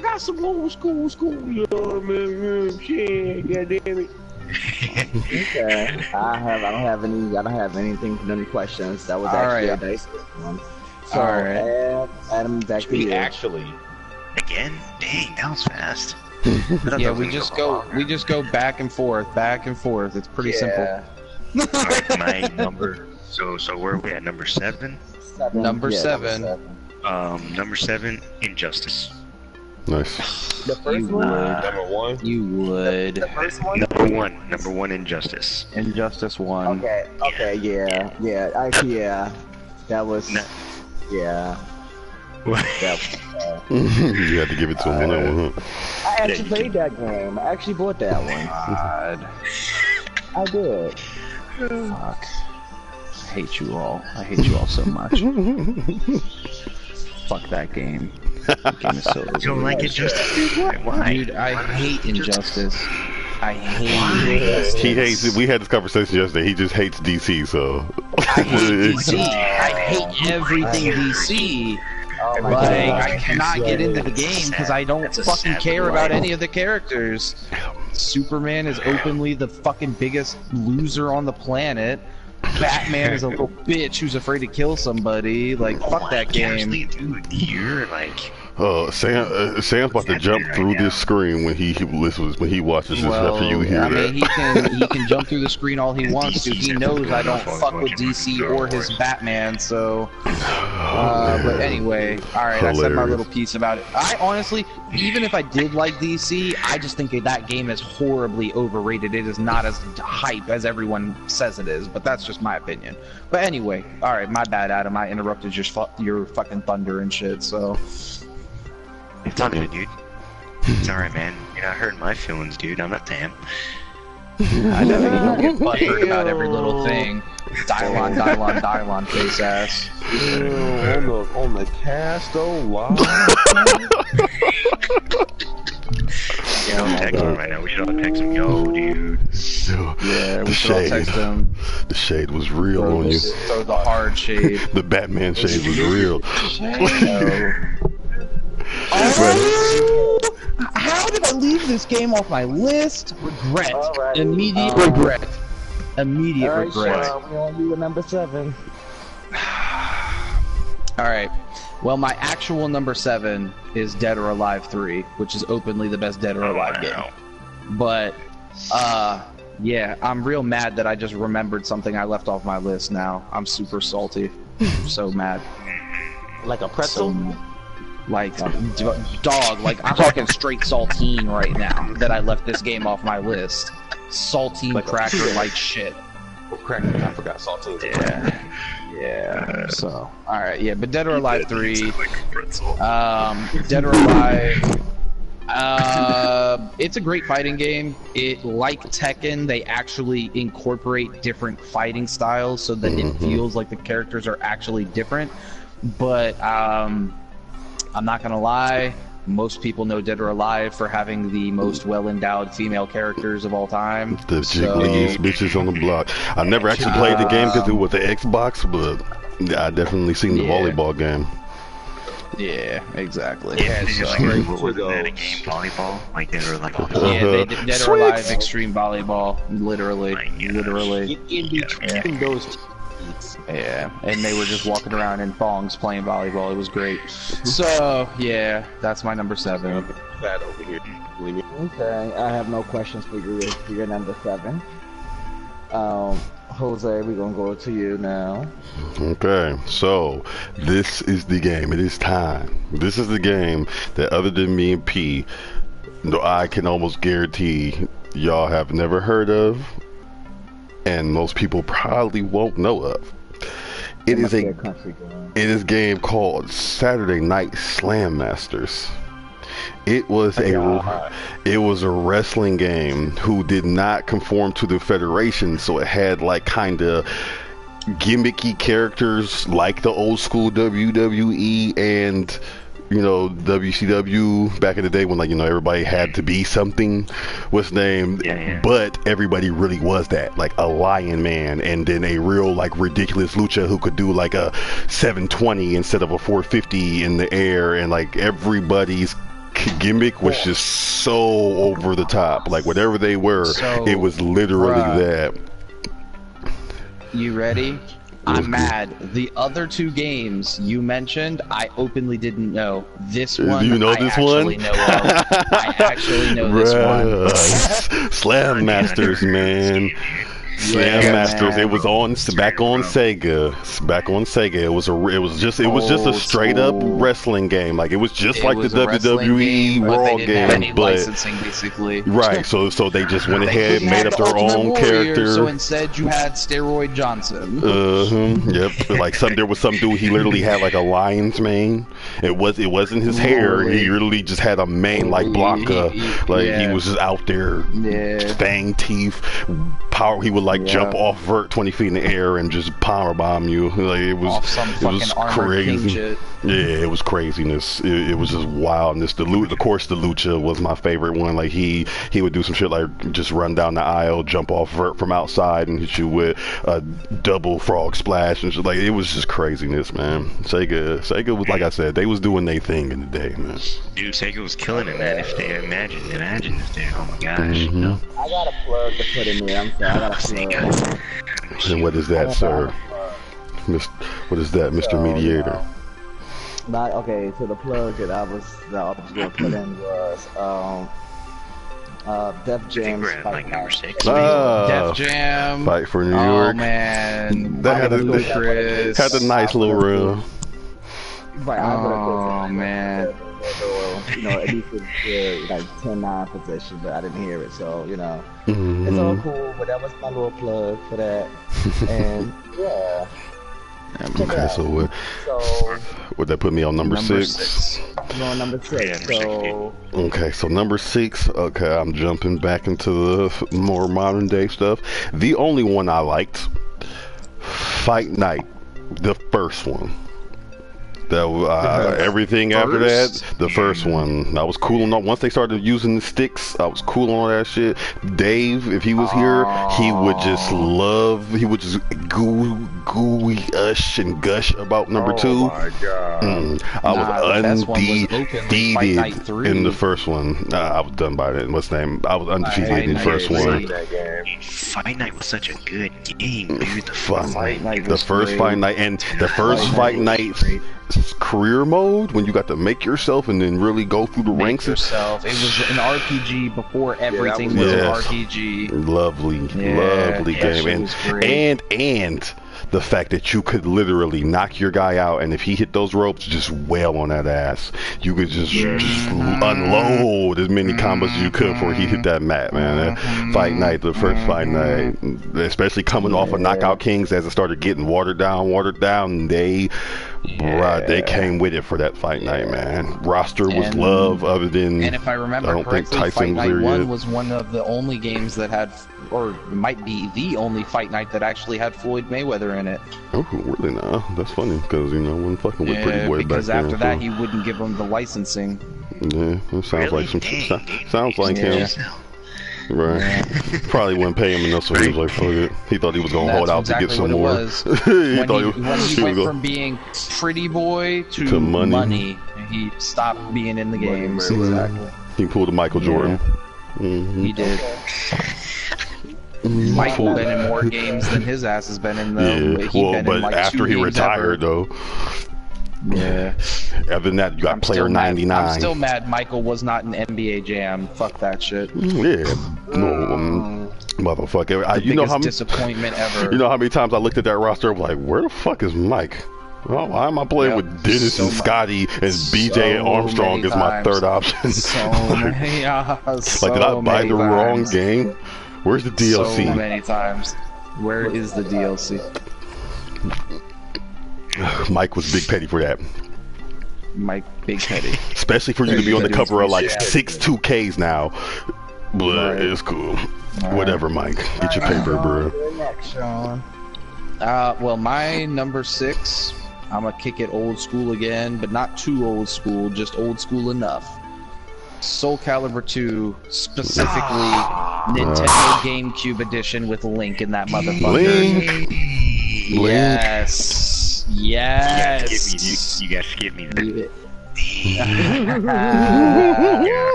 got some old school. You know what I mean? Shit, goddamn it. Okay. I don't have anything, any questions. That was actually a nice one. So, Adam, back to you. Actually, again, dang, that was fast. Yeah, we just go back and forth. It's pretty simple. My number. So where are we at? Number 7. Number 7. Number 7, Injustice. Nice. The first one. Number 1. You would. The first one. Number 1, Injustice. Injustice 1. Okay. Yeah. That was. Yeah. What? You had to give it to him on that one, huh? I actually played that game. I actually bought that one. God. I did. Fuck. I hate you all so much. Fuck that game. That game is so You don't like Injustice, dude? Why? Dude, I hate Injustice. I hate Injustice. He hates it. We had this conversation yesterday. He just hates DC, so. I hate DC. I hate everything DC. I cannot get into the game because I don't fucking care about any of the characters. Superman is openly the fucking biggest loser on the planet. Batman is a little bitch who's afraid to kill somebody. Like, fuck that game. Dude, you're like Sam's about to jump through this screen when he watches this after you hear that. I mean, he can jump through the screen all he wants to. He knows I don't fuck with DC or his Batman, so. But anyway, all right. Hilarious. I said my little piece about it. I honestly, even if I did like DC, I just think that game is horribly overrated. It is not as hype as everyone says it is, but that's just my opinion. But anyway, all right, my bad, Adam. I interrupted your fucking thunder and shit. So. It's all good, dude. It's alright, man. You're not hurting my feelings, dude. I'm not Tam. I know you don't get butthurt about every little thing. Dylon, face ass. On the cast, live. Yeah, I'm texting him right now. We should all text him. Yo, dude. Yeah, we should all text him. The shade was real on you. So the hard shade. The Batman shade was real. How did I leave this game off my list? Regret. Immediate regret. Immediate regret. We're gonna do number 7. Alright. Well, my actual number 7 is Dead or Alive 3, which is openly the best Dead or Alive game. But, yeah, I'm real mad that I just remembered something I left off my list now. I'm super salty. I'm so mad. Like a pretzel? Like, dog, like, I'm talking straight saltine right now that I left this game off my list. Saltine like cracker like shit. Cracker, I forgot saltine. Yeah, so, alright, yeah, but Dead or Alive 3, Dead or Alive, it's a great fighting game. It, like Tekken, they actually incorporate different fighting styles so that it feels like the characters are actually different, but, I'm not gonna lie, most people know Dead or Alive for having the most well-endowed female characters of all time. The jiggliest bitches on the block. I never actually played the game because it was the Xbox, but I definitely seen the volleyball game. Yeah, exactly. Yeah, so, was that a game volleyball? Like Dead or Alive? Yeah, they did Dead or Alive Extreme Volleyball, literally. In between those. Yeah, and they were just walking around in thongs playing volleyball. It was great. So, yeah, that's my number 7. Bad over here. Okay, I have no questions for your number 7. Jose, we're gonna go to you now. Okay, so this is the game. It is time. This is the game that, other than me and P, I can almost guarantee y'all have never heard of, and most people probably won't know of. It is a game called Saturday Night Slam Masters. It was a wrestling game who did not conform to the Federation, so it had like kind of gimmicky characters like the old school WWE and, you know, WCW back in the day when, like, you know, everybody had to be something was named, but everybody really was that, like a Lion Man, and then a real like ridiculous lucha who could do like a 720 instead of a 450 in the air, and like everybody's gimmick was just so over the top. Like whatever they were, it was literally that. You ready? I'm mad. The other 2 games you mentioned, I openly didn't know. This one, you know this one? Know of. I actually know this one. Slam Masters, man. Slam Masters. Man. It was back on Sega. It was just a straight up wrestling game. Like it was just like the WWE Raw game, but licensing basically. Right. So they just went ahead, made up their own character. So instead, you had Steroid Johnson. Yep. Like there was some dude. He literally had like a lion's mane. It wasn't his hair. He literally just had a mane like Blanca. He was just out there. Fang teeth. Power. He would like jump off vert 20 feet in the air and just power bomb you. Like it was crazy. Yeah, it was craziness. It was just wildness. Of course, the lucha was my favorite one. Like he would do some shit like just run down the aisle, jump off vert from outside, and hit you with a double frog splash and shit. Like it was just craziness, man. Sega was, like I said, they was doing their thing in the day, man. Dude, Sega was killing it, man. If they imagine if they, oh my gosh, you know. I got a plug to put in there. I'm sorry, I got a plug. And what is that, sir? What is that, Mr. Mediator? Not okay. So the plug that I was gonna put in was Def Jam's we're at like number 6. Def Jam. Fight for New Oh York. man, That had a nice little run. Right, oh man. You know, at least it's like 10-9 position, but I didn't hear it, so you know, it's all cool. But that was my little plug for that, and yeah. Okay, so would that put me on number 6? I'm on number 6. So okay, so number 6. Okay, I'm jumping back into the more modern day stuff. The only one I liked, Fight Night, the first one. That everything after that, the first one, I was cool on. Once they started using the sticks, I was cool on that shit. Dave, if he was here, he would just gooey ush and gush about number 2. Oh my god! I was undefeated in the first one. I was done by that. What's the name? I was undefeated in the first one. Fight Night was such a good game, dude. The first Fight Night, and the first Fight Night career mode when you got to make yourself and then really go through the ranks. It was an RPG before everything was an RPG. Lovely game, and the fact that you could literally knock your guy out, and if he hit those ropes, just wail on that ass. You could just unload as many combos as you could before he hit that mat, man. Fight Night, the first Fight Night, especially coming off of Knockout Kings as it started getting watered down, they came with it for that Fight Night, man. Roster was love, other than, and if I remember correctly, Fight Night 1 was one of the only games that had, or might be the only Fight Night that actually had Floyd Mayweather in it. Oh, really? Nah, that's funny because when fucking with Pretty Boy back then. Because after that, he wouldn't give him the licensing. Yeah, it sounds like sounds like him. Right. Probably wouldn't pay him enough, so he was like, fuck it. He thought he was gonna hold out to get some more. When he went from being Pretty Boy to money, he stopped being in the games. Exactly. He pulled a Michael Jordan. He did. Michael been in more games than his ass has been in, though. Yeah, but like after he retired, though. Yeah. Other than that, you got Player 99. I'm still mad Michael was not an NBA Jam. Fuck that shit. Yeah. No, motherfucker. You know how disappointment ever. You know how many times I looked at that roster? I'm like, where the fuck is Mike? Well, why am I playing with Dennis and Scotty and BJ and Armstrong as my third option? Did I buy the wrong game? Where's the DLC? So many times. Where is the DLC? Mike was big petty for that. Mike Big Petty. Especially for you to be on the cover of like 6 2Ks now. But it's cool. Whatever, Mike. Get your paper, bro. Next, Sean. Well, my number 6, I'm gonna kick it old school again, but not too old school, just old school enough. Soul Calibur 2, specifically Nintendo GameCube edition with Link in that motherfucker. Yes. You guys skip me that.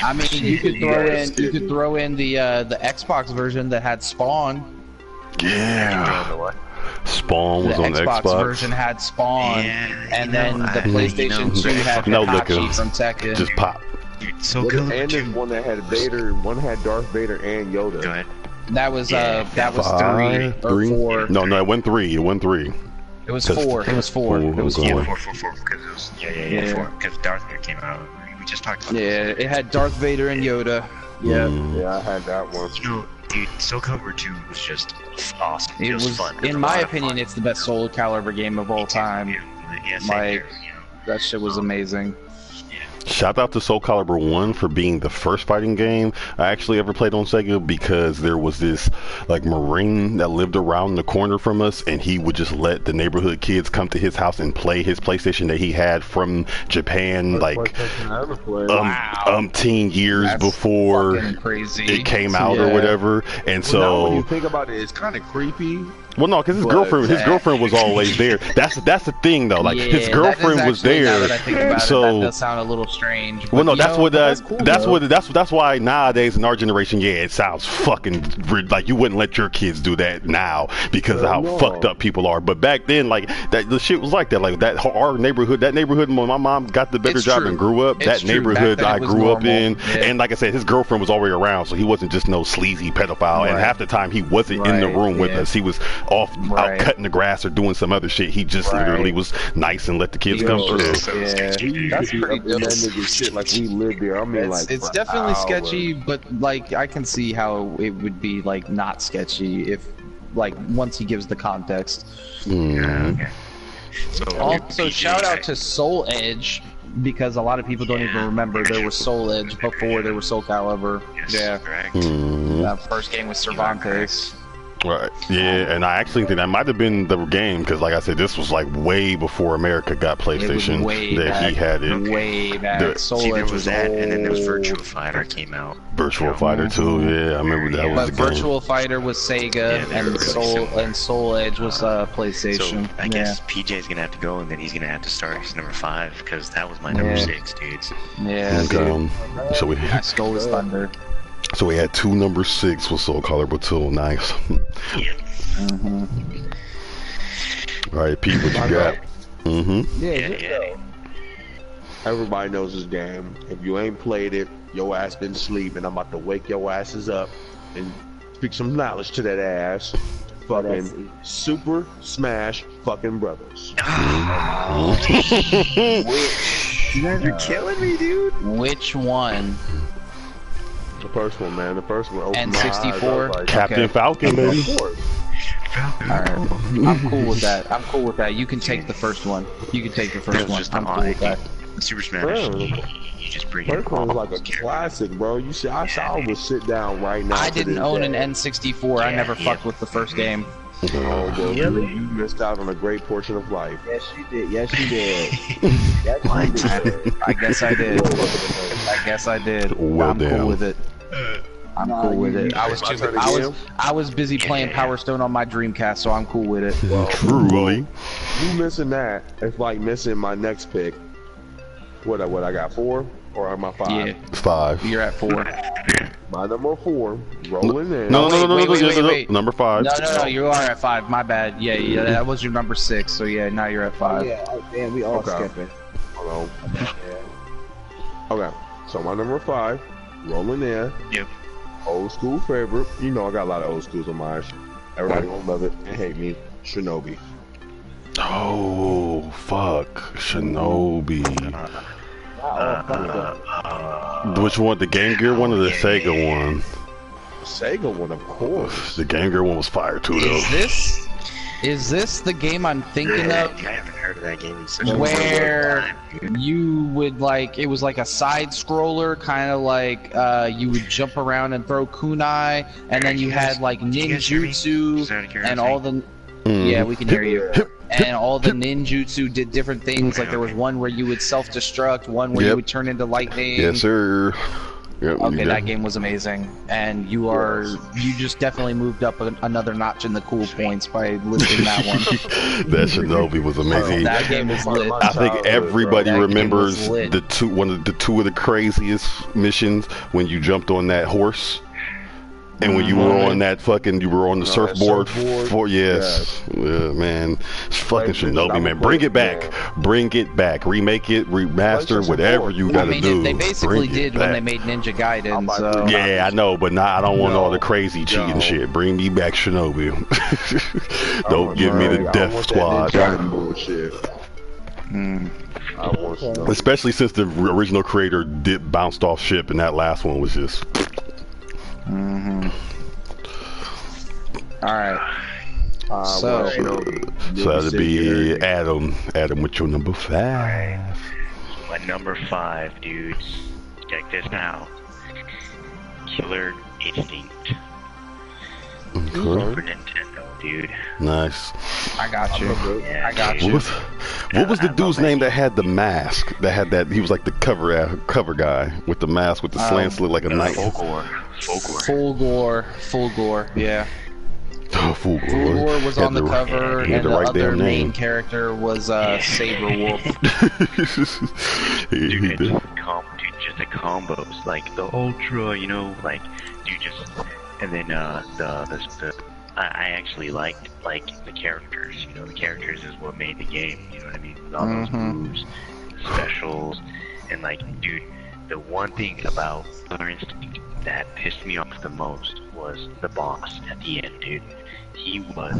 I mean, you could throw in the Xbox version that had Spawn. Yeah. Spawn was on the Xbox. The Xbox version had Spawn, and then the PlayStation 2 had Hitachi from Tekken. Just pop. Dude, so good. And there's one that had Vader. One had Darth Vader and Yoda. Go ahead. That was 3 or 4. No, it went 3. It went 3. It was 4. It was 4. It was 4. Yeah, 4. Because it was 4. Because Darth Vader came out. We just talked about. Yeah, it had Darth Vader and Yoda. Yeah, I had that one. You know, dude, Soul Calibur 2 was just awesome. It was fun. In my opinion, it's the best Soul Calibur game of all time. That shit was amazing. Shout out to Soul Calibur 1 for being the first fighting game I actually ever played on Sega, because there was this like Marine that lived around the corner from us, and he would just let the neighborhood kids come to his house and play his PlayStation that he had from Japan like umpteen years before it came out or whatever. And so when you think about it, it's kind of creepy Well, no, because his girlfriend was always there. That's the thing though. Like his girlfriend was there. Now that I think about so that does sound a little strange. Well, no, that's why nowadays in our generation, yeah, it sounds fucking like you wouldn't let your kids do that now because of how fucked up people are. But back then, like that, the shit was like that. Like that, our neighborhood, when my mom got the better job and grew up, that neighborhood I grew up in, and like I said, his girlfriend was already around, so he wasn't just no sleazy pedophile. And half the time he wasn't in the room with us. He was off out cutting the grass or doing some other shit. He just literally was nice and let the kids come through. That's pretty dope. That nigga shit like we lived there. I mean, it's definitely sketchy, but like I can see how it would be like not sketchy if like once he gives the context. Okay. So also, shout out to Soul Edge because a lot of people don't even remember there was Soul Edge before there was Soul Calibur. Yes, correct. That first game was Cervantes. Right. Yeah, and I actually think that might have been the game because, like I said, this was like way before America got PlayStation. He had it. Way back. Soul Edge was that, and then there was Virtua Fighter came out. Virtua Fighter 2, yeah, I remember that was the game. Virtua Fighter was Sega, and Soul Edge was PlayStation. So I guess PJ's gonna have to go, and then he's gonna have to start his number 5 because that was my number 6, dudes. Yeah. Okay. So we stole his thunder. So we had 2 number 6 with Soul Calibur 2. Nice. All right, Pete, what you got? Yeah. Everybody knows this game. If you ain't played it, your ass been asleep, and I'm about to wake your asses up and speak some knowledge to that ass. Fucking Super Smash fucking Brothers. You're killing me, dude. Which one? The first one, man. The first one. N64. Like, Captain Falcon, baby. Alright. I'm cool with that. You can take the first one. I'm cool with that. Super Smash. You just bring first one was like a classic, bro. You see, I would sit down right now. I didn't own an N64. I never fucked with the first game. Oh, well, really? You missed out on a great portion of life. Yes, you did. Yes, you did. I guess I did. Well, I'm cool with it. I was busy playing Power Stone on my Dreamcast, so I'm cool with it. Well, truly. You missing that? It's like missing my next pick. What I got 4 or am I 5? Yeah, 5. You're at 4. My number 4, rolling in. No, number 5. No, you are at 5. My bad. Yeah, that was your number 6. So yeah, now you're at 5. Yeah, damn, we all skipping. Hold on. Okay, so my number 5, rolling in. Yep. Old school favorite. You know I got a lot of old schools on mine. Everybody gonna love it and hate me. Shinobi. Oh, fuck. Shinobi. Which one? The Game Gear one or the Sega one? Sega one, of course. The Game Gear one was fire too, though. Is this the game I'm thinking of? I haven't heard of that game in such a where long time. You would like, it was like a side scroller, kind of like you would jump around and throw kunai, and then you had like ninjutsu and all the. Yeah, we can hear you. And all the ninjutsu did different things. Like there was one where you would self-destruct, one where you would turn into lightning. Yes, sir. Yep, okay, that game was amazing, and you just definitely moved up another notch in the cool points by listing that one. That Shinobi was amazing. That game was lit. I think everybody remembers the two of the craziest missions when you jumped on that horse. And when you were on that you were on the surfboard. Yeah, man, it's fucking Shinobi, man. Bring it back, remake it, remaster, whatever you gotta do. They basically did when they made Ninja Gaiden. So. Yeah, I know, but I don't want all the crazy cheating shit. Bring me back Shinobi. Don't give me the Death Squad. Especially since the original creator bounced off ship, and that last one was just. Alright. So that'd be Adam. Adam, what's your number 5? My number 5, dudes. Check this now. Killer Instinct. Okay. Super Nintendo, dude. Nice. I got you. Yeah, I got you. What was the dude's name that had the mask? That had that? He was like the cover guy with the mask with the slants, looked like a knife. Fulgore. Fulgore. Yeah. Fulgore was on the cover, and the right other main name. character was Saber Wolf. Dude, just the combos, like the Ultra, you know, like, dude, just, and then I actually liked, like, the characters, you know, the characters is what made the game, you know what I mean, with all those moves, specials, and, like, dude, the one thing about Killer Instinct that pissed me off the most was the boss at the end, dude. He was,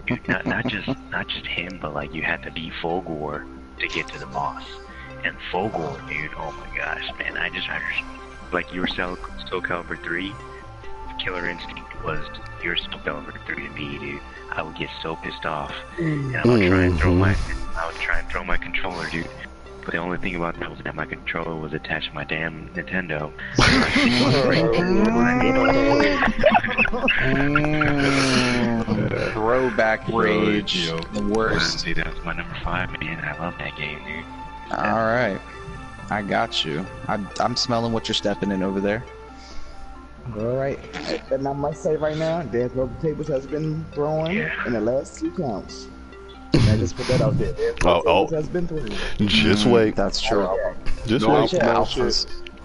dude, not just him, but, like, you had to beat Fulgore to get to the boss. And Fulgore, dude, oh my gosh, man, I just like, you were Soul Calibur 3, Killer Instinct was your Soul Calibur 3 to me, dude. I would get so pissed off, and I would try and throw my controller, dude. But the only thing about that was that my controller was attached to my damn Nintendo. Throwback rage, the worst. See, that was my number 5, man. I love that game, dude. All right, I got you. I'm smelling what you're stepping in over there. All right, and I must say right now, Dance Over Tables has been throwing in the last 2 counts. I just put that out there. Has been throwing. Just wait. That's true. Just wait.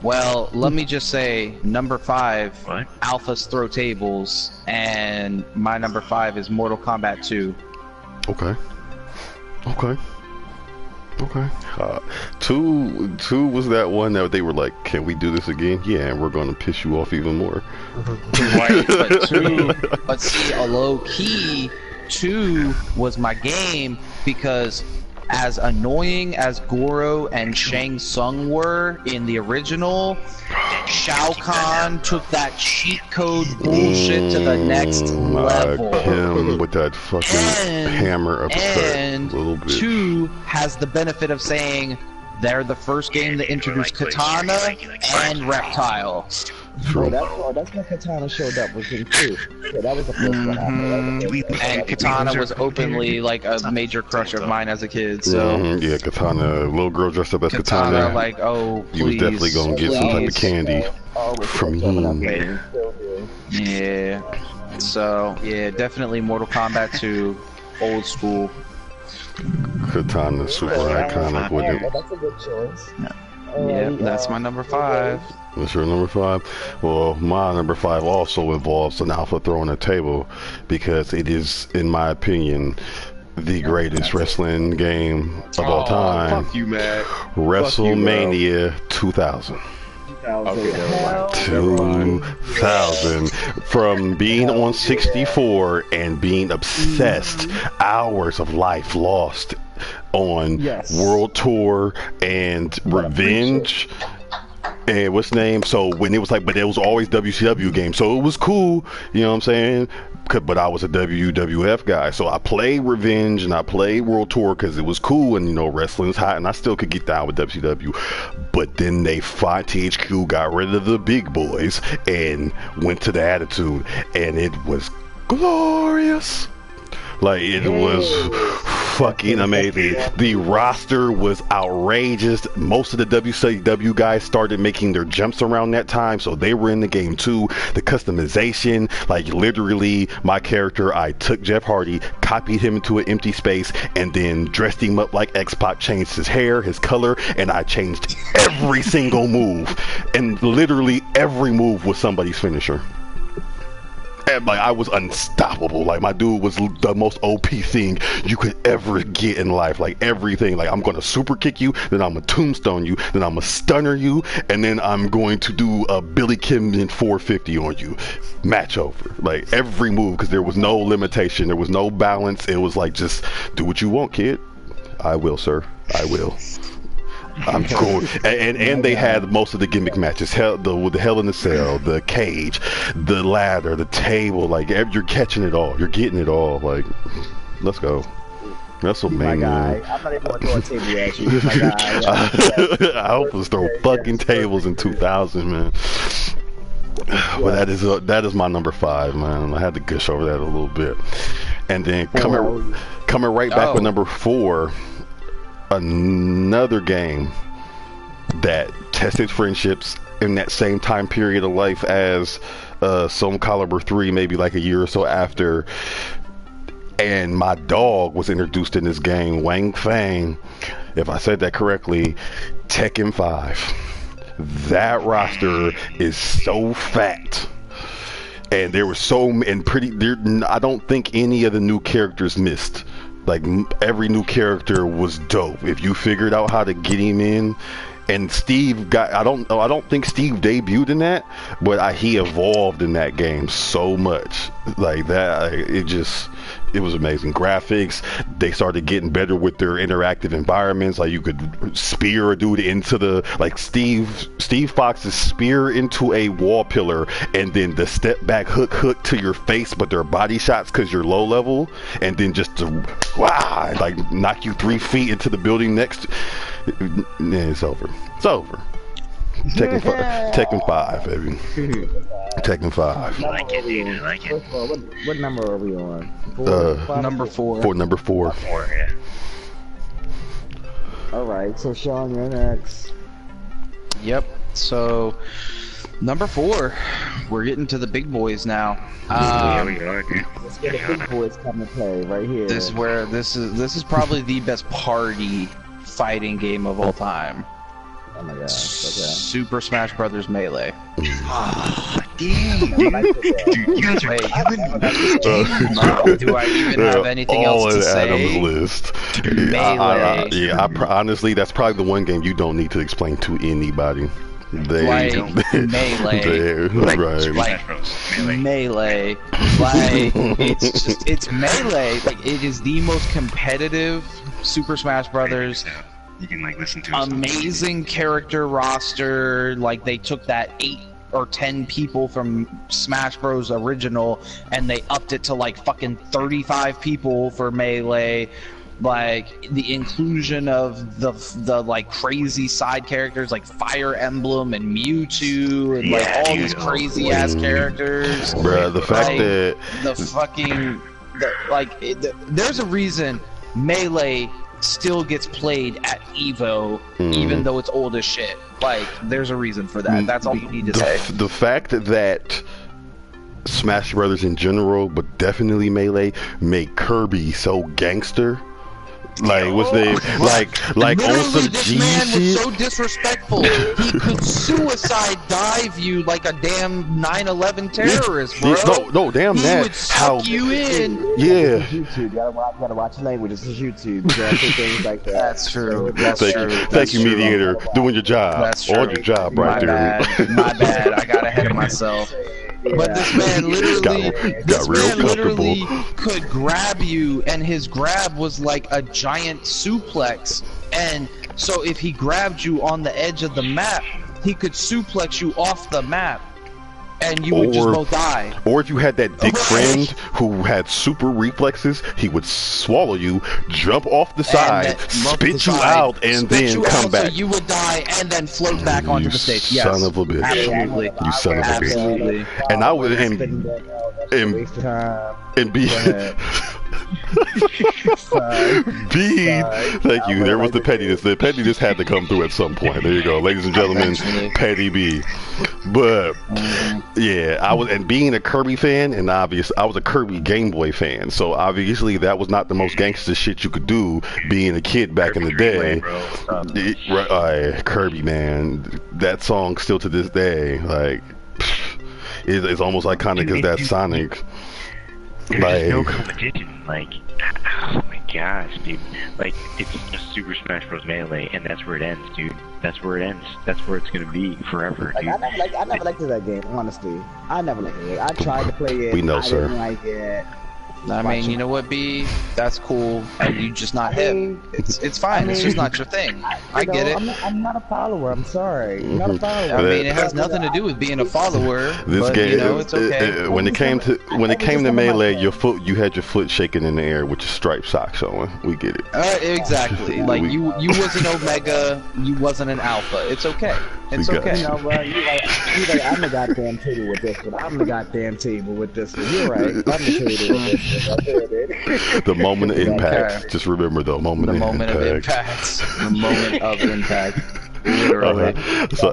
Well, let me just say, number 5, What? Alphas Throw Tables, and my number 5 is Mortal Kombat 2. Okay. 2 was that one that they were like, can we do this again? Yeah, and we're gonna piss you off even more. Right, but see, a low key, 2 was my game because as annoying as Goro and Shang Tsung were in the original, Shao Kahn took that cheat code bullshit to the next level. Him with that fucking hammer uppercut. And little bit. 2 has the benefit of saying they're the first game that introduced Katana and Reptile. True. That's when Katana showed up was in 2. Yeah, that was the first one. And Katana was openly like a major crush of mine as a kid. So yeah, Katana, little girl dressed up as Katana. Like, oh, please, you was definitely gonna get some type of candy from him. Yeah. So yeah, definitely Mortal Kombat 2, old school. Katana, super iconic with it. That's a good choice. Yeah, that's my number 5. That's your number 5? Well, my number 5 also involves an alpha throwing a table because it is, in my opinion, the greatest wrestling game of all time. Fuck you, man. WrestleMania 2000. 2000. From being on 64 and being obsessed, hours of life lost on World Tour and Revenge. And what's the name? So when it was like, but it was always WCW games, so it was cool, you know what I'm saying? But I was a WWF guy, so I played Revenge and I played World Tour because it was cool, and you know wrestling's hot, and I still could get down with WCW. But then they fought THQ, got rid of the big boys, and went to the Attitude, and it was glorious. Like, it was fucking amazing. The roster was outrageous. Most of the WCW guys started making their jumps around that time, so they were in the game too. The customization, like literally my character, I took Jeff Hardy, copied him into an empty space, and then dressed him up like X-Pac, changed his hair, his color, and I changed every single move. And literally every move was somebody's finisher. And like, I was unstoppable. Like, my dude was the most OP thing you could ever get in life. Like, everything. Like, I'm gonna super kick you, then I'm gonna tombstone you, then I'm gonna stunner you, and then I'm going to do a Billy Kidman 450 on you. Match over. Like, every move, because there was no limitation, there was no balance. It was like, just do what you want, kid. I will, sir. I will. I'm cool. And they had most of the gimmick matches. With the Hell in the Cell, the cage, the ladder, the table. Like, you're catching it all. You're getting it all. Like, let's go. WrestleMania. I'm not even going to throw a table at you. My guy. I hope let's throw fucking tables in 2000, man. But that is my number 5, man. I had to gush over that a little bit. And then coming right back with number 4. Another game that tested friendships in that same time period of life as Soul Calibur 3 maybe like a year or so after, and my dog was introduced in this game, Wang Fang, if I said that correctly, Tekken 5. That roster is so fat. And there were I don't think any of the new characters missed. Like, every new character was dope. If you figured out how to get him in. And Steve I don't think Steve debuted in that, but he evolved in that game so much. Like that, it was amazing. Graphics, they started getting better with their interactive environments. Like you could spear a dude into Steve Fox's spear into a wall pillar, and then the step back hook to your face, but they're body shots because you're low level, and then just like knock you 3 feet into the building next. It's over. It's over. Tekken 5, baby. Tekken 5. I like it. What number are we on? Number 4. For number 4. 4, yeah. Alright, so Sean, you're next. Yep. So, number 4. We're getting to the big boys now. Here we are, dude. Let's get the big boys come and play right here. This is probably the best party fighting game of all time. Oh my gosh, okay. Super Smash Brothers Melee. Oh, damn, dude, you guys are killing Do I even have anything else to say? Adam's list. Melee. Honestly, that's probably the one game you don't need to explain to anybody. Melee. Melee. Like, it's Melee. Like, it is the most competitive Super Smash Brothers. You can like listen to amazing character roster. Like, they took that 8 or 10 people from Smash Bros original and they upped it to like fucking 35 people for Melee. Like, the inclusion of the like crazy side characters like Fire Emblem and Mewtwo and like all these crazy ass characters. Bruh, the fact that the fucking there's a reason Melee still gets played at Evo, even though it's old as shit. Like, there's a reason for that. That's all you need to say. The fact that Smash Brothers in general, but definitely Melee, make Kirby so gangster. Like, was they like on some G man shit? Was so disrespectful. He could suicide dive you like a damn 9/11 terrorist, bro. No, damn he that. Would suck you in. Yeah. YouTube. You gotta watch language. This is YouTube. You gotta say things like that. That's true. Thank you, mediator. Doing your job. That's true. On your job, right there. My bad. I got ahead of myself. But this man literally could grab you, and his grab was like a giant suplex. And so if he grabbed you on the edge of the map, he could suplex you off the map, and you would just both die. Or if you had that dick friend who had super reflexes, he would swallow you, jump off the side, spit you out, and then come back. So you would die and then float back onto the stage. Yes. Son of a bitch. Absolutely. You son of a bitch. And I would and B. Thank you. There was the pettiness. The pettiness had to come through at some point. There you go, ladies and gentlemen. Petty B. But yeah, I was, and being a Kirby fan, and I was a Kirby Game Boy fan, so obviously that was not the most gangster shit you could do being a kid back in the day. Kirby, man, that song still to this day, like, it's almost iconic as that Sonic. There's no competition. Like, oh my gosh, dude. Like, it's just Super Smash Bros. Melee, and that's where it ends, dude. That's where it ends. That's where it's gonna be forever, dude. I never liked that game, honestly. I never liked it. I tried to play it. We know, sir. I didn't like it. I mean, you know what, B? That's cool, and you just not hip. It's fine. It's just not your thing. I get it. I'm not a follower. I'm sorry. I'm not a follower. I mean, it has nothing to do with being a follower. This but, game, you know, it's okay. When it came to Melee, you had your foot shaking in the air with your striped sock showing. We get it. Exactly. Like you was an Omega, you wasn't an Alpha. It's okay. It's okay. You know, bro, you like, I'm the goddamn table with this one. I'm the goddamn table with this one. You're right. I'm the table with this one. The moment of impact. Okay. Just remember the moment of impact. The moment of impact. Literally. So,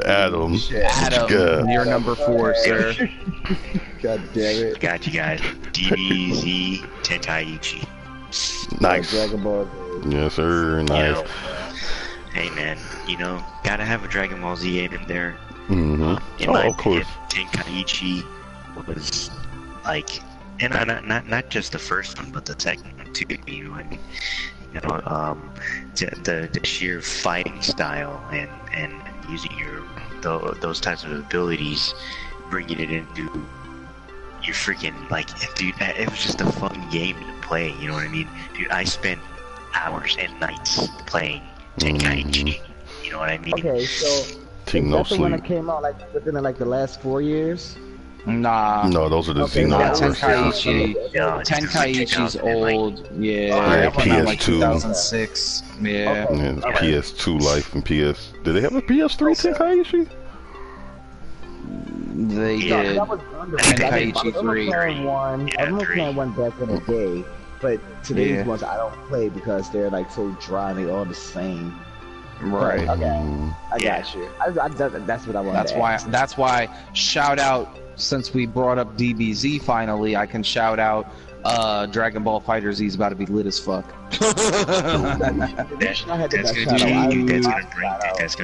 Adam. Adam, you're number 4, sir. God damn it. Got you guys. DBZ Tenkaichi. Nice. Dragon Ball Z. Yes, sir. You Nice. know, hey man, you know, gotta have a Dragon Ball Z game in there. Mm-hmm. In my of course. opinion, Tenkaichi was like, and not just the first one, but the second one too. You know, I mean, you know, the sheer fighting style and using those types of abilities, bringing it into your freaking like, dude, it was just a fun game to play. You know what I mean, dude? I spent hours and nights playing Tenkaichi. You know what I mean? Okay, so Team is No that the one Sleep. that came out like within like the last 4 years? Nah. No, those are the Okay, Xenoverse. Tenkaichi. Yeah, it's Tenkaichi's old. Yeah, Yeah, that came out like PS2. 2006. Yeah. Okay. And PS2 life and PS. Did they have a PS3 Tenkaichi? They Yeah, did. that was Tenkaichi 3. I remember playing one back in the day, but today's Yeah. ones I don't play because they're like so dry and they all the same. Right. Okay, I got you. That's what I wanted. That's why. Shout out, since we brought up DBZ finally, I can shout out Dragon Ball Fighter Z is about to be lit as fuck. That's gonna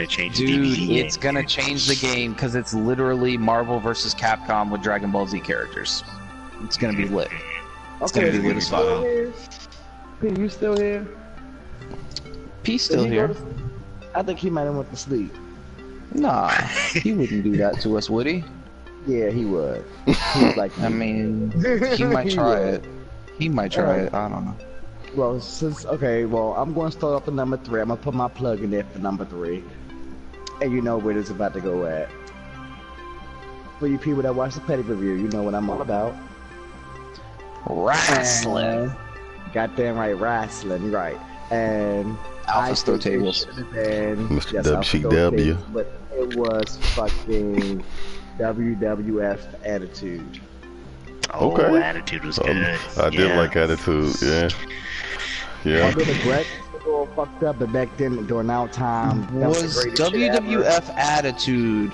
change the Dude, DBZ it's gonna change the game because it's literally Marvel vs. Capcom with Dragon Ball Z characters. It's gonna be lit. It's gonna be lit as fuck. P, you still here? P's still here. I think he might have went to sleep. Nah, he wouldn't do that to us, would he? Yeah, he would. He was like, I mean, he might try it. He might try it. I don't know. well, well, I'm going to start off with number 3. I'm going to put my plug in there for number 3. And you know where it's about to go at. For you people that watch the pay-per-view, you know what I'm all about. Wrestling. Goddamn right, wrestling, right. And Alpha I Stow think it Tables. should have been- Mr. yes, Alpha Stow WCW. Tables, but it was fucking WWF Attitude. Oh, Okay. Attitude was good. I did like Attitude. Yeah. Yeah. Although the graphics were all fucked up, but back then, during our time, that Was the greatest shit ever. WWF Attitude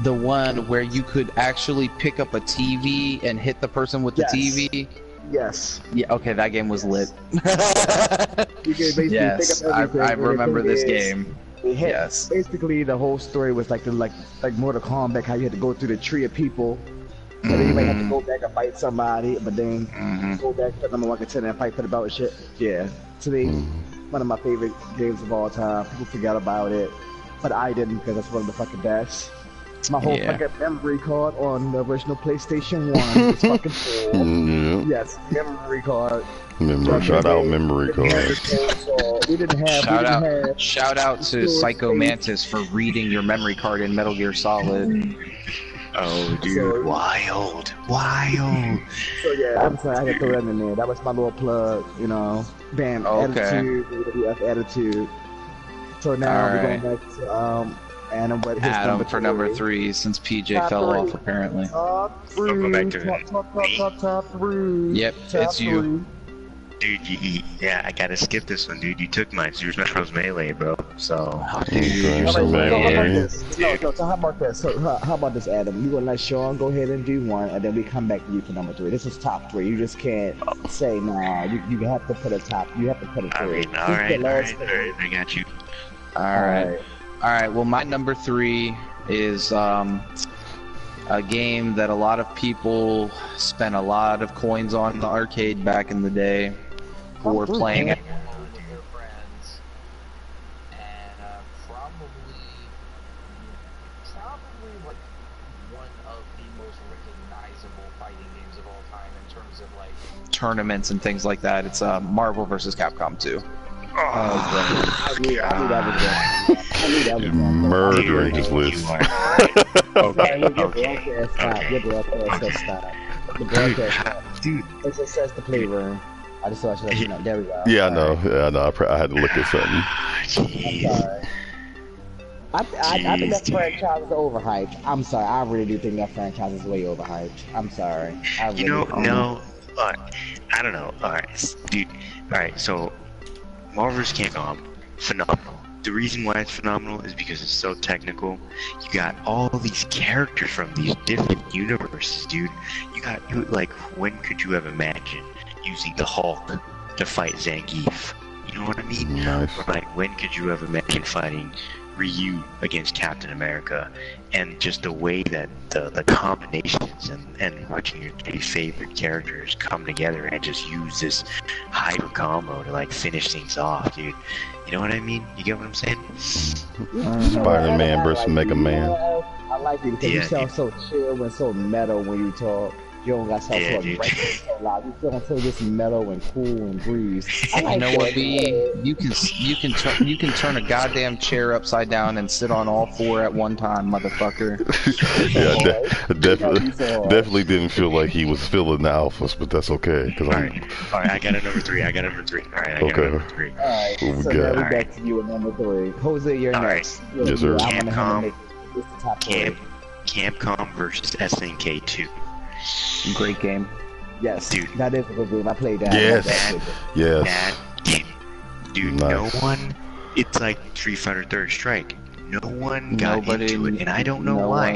the one where you could actually pick up a TV and hit the person with the Yes. TV? Yes. Yeah, okay, that game was lit. You could basically Yes, pick up everything, I and the remember thing this is, game. it hit- Yes. Basically, the whole story was like Mortal Kombat, how you had to go through the tree of people. And then you might have to go back and fight somebody, but then go back to number 1 contender and fight for the belt and shit. Yeah. To me, one of my favorite games of all time. People forgot about it, but I didn't because that's one of the fucking best. My whole Yeah. fucking memory card on the original PlayStation 1 is fucking full. Yeah. Yes, memory card. Shout out memory card. We didn't have. Shout out to Psycho Mantis for reading your memory card in Metal Gear Solid. Oh, dude, So- wild. So yeah, I'm sorry, I had to throw that in there. That was my little plug, you know. Bam, Okay. Attitude, WWF Attitude. So now we're going back to Adam, what his Adam for number 3. 3, since PJ Top fell 3. off apparently. Top 3. Go back to Top 3. Yep, it's you. Dude, yeah, I gotta skip this one, dude. You took mine. Super Smash Bros. Melee, bro. So, Okay, so So man, how about this? So how about this, Adam? You gonna let Sean go ahead and do 1, and then we come back to you for number 3. This is top 3. You just can't say nah. You have to put a top. You have to put a 3. I mean, This is the alright, last I got you. Alright. Alright, well my number 3 is a game that a lot of people spent a lot of coins on in the arcade back in the day who were playing it. Your friends, and probably like one of the most recognizable fighting games of all time in terms of like Tournaments and things like that. It's Marvel vs. Capcom 2. I knew that was wrong. murdering his list. Okay, The okay. broadcast stop. The broadcast stop. Dude, It just says the playroom. I just thought I should let you know. There we go. Yeah, I know. Yeah, I know. I had to look at something. jeez. Sorry. I think that Jeez, franchise is overhyped. I'm sorry. I really do think that franchise is way overhyped. I'm sorry. I really You know, do. no, I don't know. Alright, dude. Alright, so Marvel vs. Capcom, phenomenal. the reason why it's phenomenal is because it's so technical. You got all these characters from these different universes, dude. Like, when could you have imagined using the Hulk to fight Zangief? You know what I mean? Nice. Or like, when could you have imagined fighting Ryu against Captain America? And just the way that the combinations and watching your three favorite characters come together and just use this hyper combo to like finish things off, dude. You know what I mean? You get what I'm saying? Spider-Man versus Mega Man. I like it because you sound so chill and so metal when you talk. You don't got sound so aggressive, so loud. You feel until this mellow and cool and breeze. You know what, B? You can turn a goddamn chair upside down and sit on all four at one time, motherfucker. Yeah, definitely didn't feel like he was feeling the alphas, but that's okay. All right, I got a number 3. All right, I got a number 3. All right, so now we're back to you at number 3. Jose, you're next. Right. Yes, sir. Capcom versus SNK 2. Great game. Yes, dude. That is a good game. I played that. Yes. That game. Dude, nice. No one... It's like Street Fighter Third Strike. No one got into it, and I don't know why.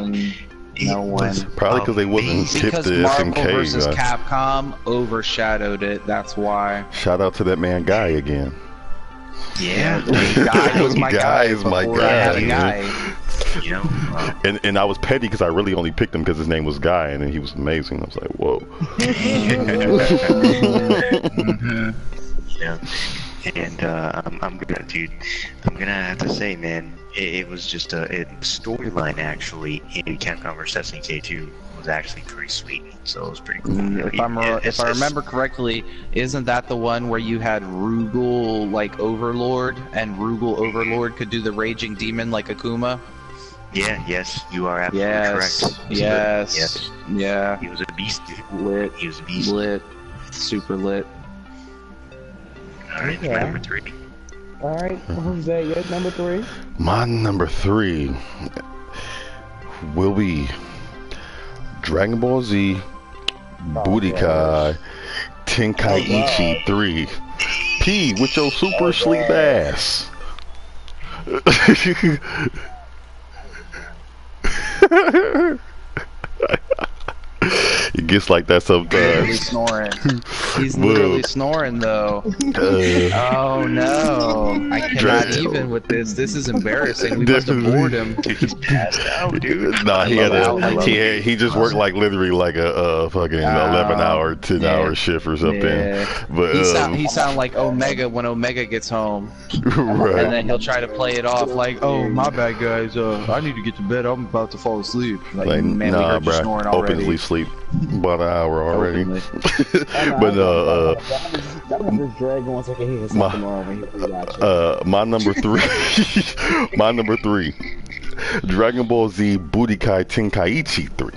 No one. Probably because they wasn't hip to SNK. Marvel versus Capcom overshadowed it. That's why. Shout out to that man Guy again. Yeah, Guy was my guy. Is my guy. You know, and I was petty because I really only picked him because his name was Guy, and then he was amazing. I was like, whoa. Yeah, and I'm gonna have to say, man, it was just a storyline actually in Capcom vs SNK 2 was actually pretty sweet, so it was pretty cool. If I remember correctly, isn't that the one where you had Rugal like Overlord, and Rugal Overlord could do the Raging Demon like Akuma? Yeah, yes, you are absolutely correct. Yes. Yeah. He was a beast, dude. Lit. He was a beast. Lit. Super lit. Alright, my number 3. Alright, Jose, your number 3? My number 3 will be Dragon Ball Z Budokai Tenkaichi 3. P with your super sleep ass. It gets like that sometimes. He's snoring. He's literally snoring though. Oh no! I cannot even with this. This is embarrassing. We must have bored him. Dude, he's passed out, dude. Nah, he just worked like literally like a fucking 11-hour, 10-hour shift or something. Yeah. But he sound like Omega when Omega gets home. Right. And then he'll try to play it off like, "Oh, my bad, guys. I need to get to bed. I'm about to fall asleep." Like, man, we heard you snoring already. Openly sleep about an hour already. But my number 3, my number 3, Dragon Ball Z Budokai Tenkaichi 3.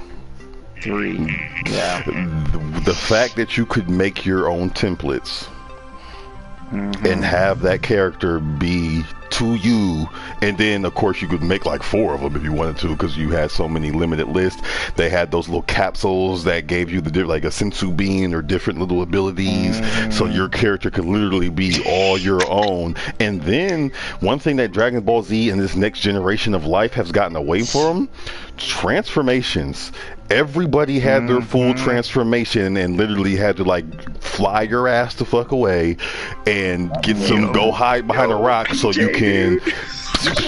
Yeah. The fact that you could make your own templates and have that character be to you, and then of course you could make like 4 of them if you wanted to, because you had so many limited lists. They had those little capsules that gave you the like a sensu bean or different little abilities, so your character could literally be all your own. And then one thing that Dragon Ball Z and this next generation of life has gotten away from, transformations. Everybody had their full transformation and literally had to like fly your ass the fuck away and get go hide behind a rock so you can What's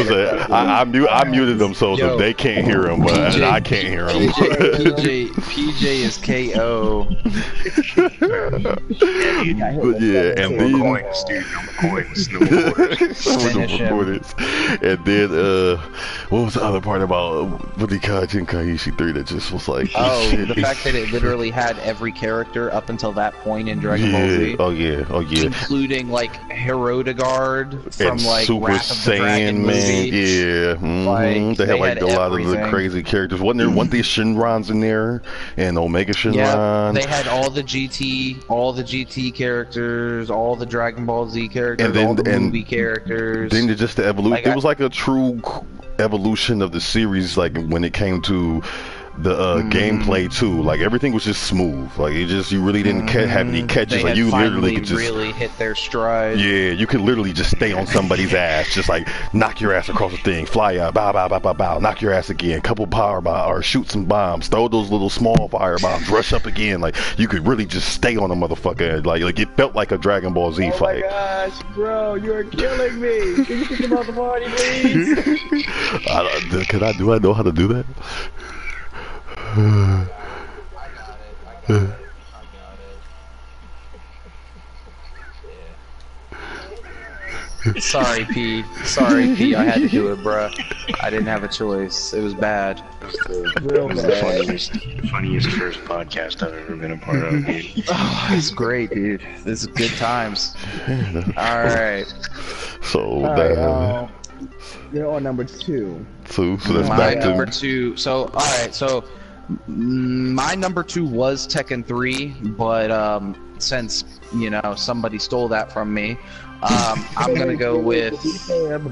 that? I muted them so that they can't hear him, but PJ, I can't hear him. PJ is KO. But yeah, and then what was the other part about Budokai Tenkaichi 3 that just was like, the fact that it literally had every character up until that point in Dragon Ball Z. Oh yeah, including like Herodegard from and like Super Wrath of the Dragon movie. Yeah, they had like a lot of the crazy characters. Wasn't there Shinrans in there and Omega Shinran? Yeah, they had all the GT characters, all the Dragon Ball Z characters, and then, all the movie characters. Then just the evolution. It was like a true evolution of the series, like when it came to the gameplay too. Like everything was just smooth. Like you really didn't have any catches. They Like had you literally finally could just really hit their stride. yeah, you could literally just stay on somebody's ass, just like knock your ass across the thing, fly out, bow, bow, bow, bow, bow, knock your ass again, couple power bombs, or shoot some bombs, throw those little small fire bombs, rush up again. Like you could really just stay on a motherfucker. Like it felt like a Dragon Ball Z fight. Oh my gosh, bro, you're killing me. Can you kick him out the party, please? Do I know how to do that? I got it. Yeah. Sorry, P. Sorry, P. I had to do it, bruh. I didn't have a choice. It was bad. Real It was the bad. funniest first podcast I've ever been a part of, dude. Oh, it's great, dude. This is good times. All right. So All right, you're on number 2. so that's My back number to 2. So, all right. So, my number 2 was Tekken 3, but since somebody stole that from me, I'm gonna go with.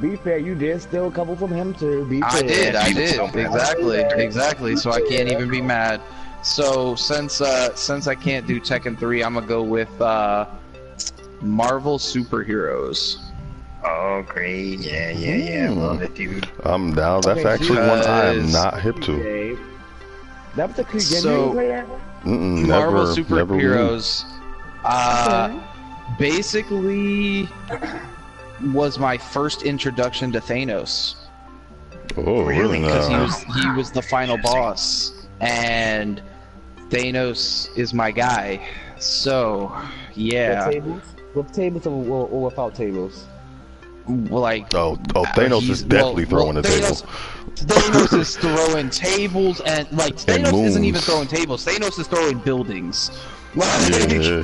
Be fair, you did steal a couple from him too. Be fair. I did. Exactly. So I can't even be mad. So since I can't do Tekken 3, I'm gonna go with Marvel Superheroes. Oh, great. Yeah. Love it, dude. I'm down. That's Okay, actually one I am because- not hip to. Okay. That was the good game. So- You play that? Marvel Never really. Superheroes. Basically was my first introduction to Thanos. Oh, really? Because he was the final boss, and Thanos is my guy. So yeah, With tables or without tables? like Thanos is definitely throwing the table. Thanos is throwing tables, and like Thanos isn't even moons. throwing tables. Thanos is throwing buildings. Yeah.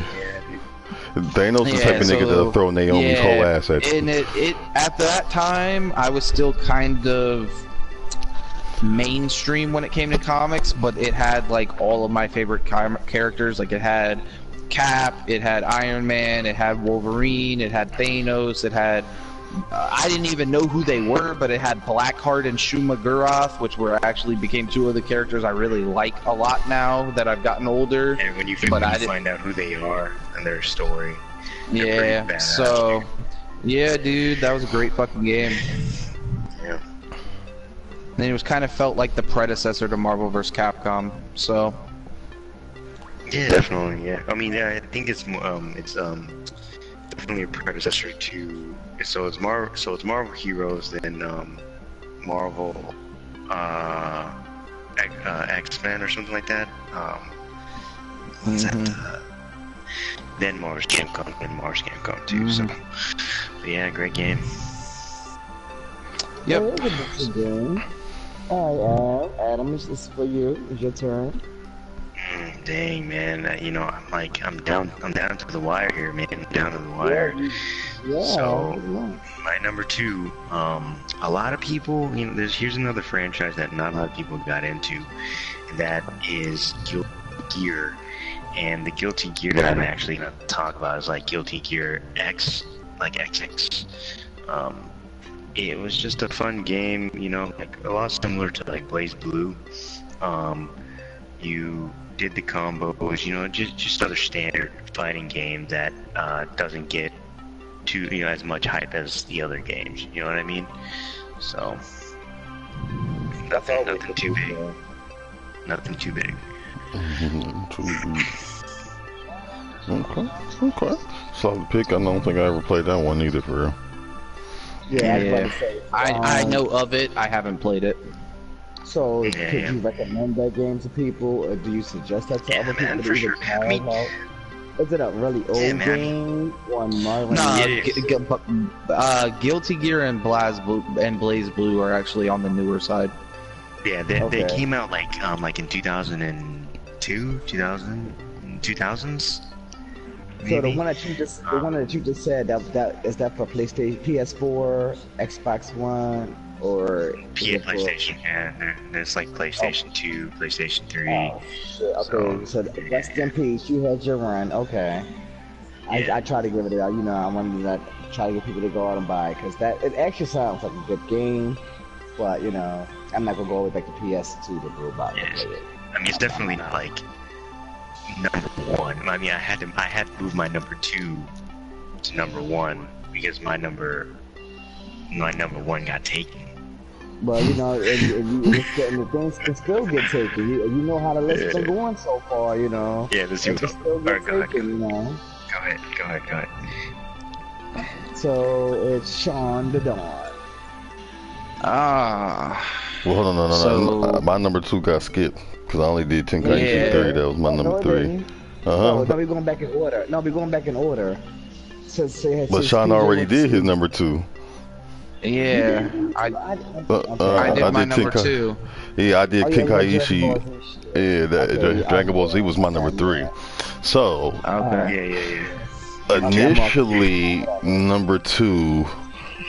Thanos is the type of nigga that'll throw Naomi's whole ass at you. And it at that time I was still kind of mainstream when it came to comics, but it had like all of my favorite characters. Like it had Cap, it had Iron Man, it had Wolverine, it had Thanos, it had I didn't even know who they were, but it had Blackheart and Shuma Gorath, which actually became 2 of the characters I really like a lot now that I've gotten older. And when you But I find out who they are and their story, Yeah, pretty badass, so yeah, dude, that was a great fucking game. yeah. And it was kind of felt like the predecessor to Marvel vs. Capcom. So Yeah, definitely. Yeah, I mean, I think it's definitely a predecessor to. So it's Marvel Heroes, then Marvel X-Men or something like that. What's that? Then Mars Capcom, and Mars Capcom too. So, but yeah, great game. yep. Oh, it was a good game. Alright, Adam, this is for you. It's your turn. Dang, man, I'm down to the wire here, man. Down to the wire. Yeah. So, my number 2, a lot of people, here's another franchise that not a lot of people got into, and that is Guilty Gear. And the Guilty Gear that I'm actually going to talk about is like Guilty Gear X, like XX. It was just a fun game, like a lot similar to like Blaze Blue. You did the combos, just other standard fighting game that doesn't get too as much hype as the other games. You know what I mean? So nothing too big. Nothing too big. Okay. Solid pick. I don't think I ever played that one either, for real. Yeah, I was about to say. I know of it. I haven't played it. So, Yeah. could you recommend that game to people, or do you suggest that to Yeah, other man, people? for to sure. try I mean, out? Is it a really old Yeah, man. game? Or modern? Nah, it is. Guilty Gear and Blaze Blue are actually on the newer side. Yeah, they Okay. came out like in 2002, 2000s. So the Maybe. one that you just said that is that for PlayStation, PS4, Xbox One, or is it for- PlayStation, yeah. There's like PlayStation 2, PlayStation 3. Oh shit! Okay, so rest in peace. You had your run. Okay. Yeah. I try to give it out. I wanted to try to get people to go out and buy because it actually sounds like a good game. but you know, I'm not gonna go all the way back to PS2 to go about it. Yes. I mean, it's definitely not like number one. I mean, I had to move my number 2 to number 1 because my number 1 got taken. But you know, and the things can still get taken. You know how the list has been going so far. You know. Yeah, let's see what's still get taken. You know. Go ahead. So it's Sean the Dawn. Well, hold on, no. So- My number 2 got skipped because I only did Tenkaichi 3. That was my number 3. No, we're going back in order. No, we're going back in order. But Sean already did his number 2. Yeah, I did my number 2. Yeah, I did Tenkaichi. Yeah, Dragon Ball Z was my number 3. So, Yeah. initially, number 2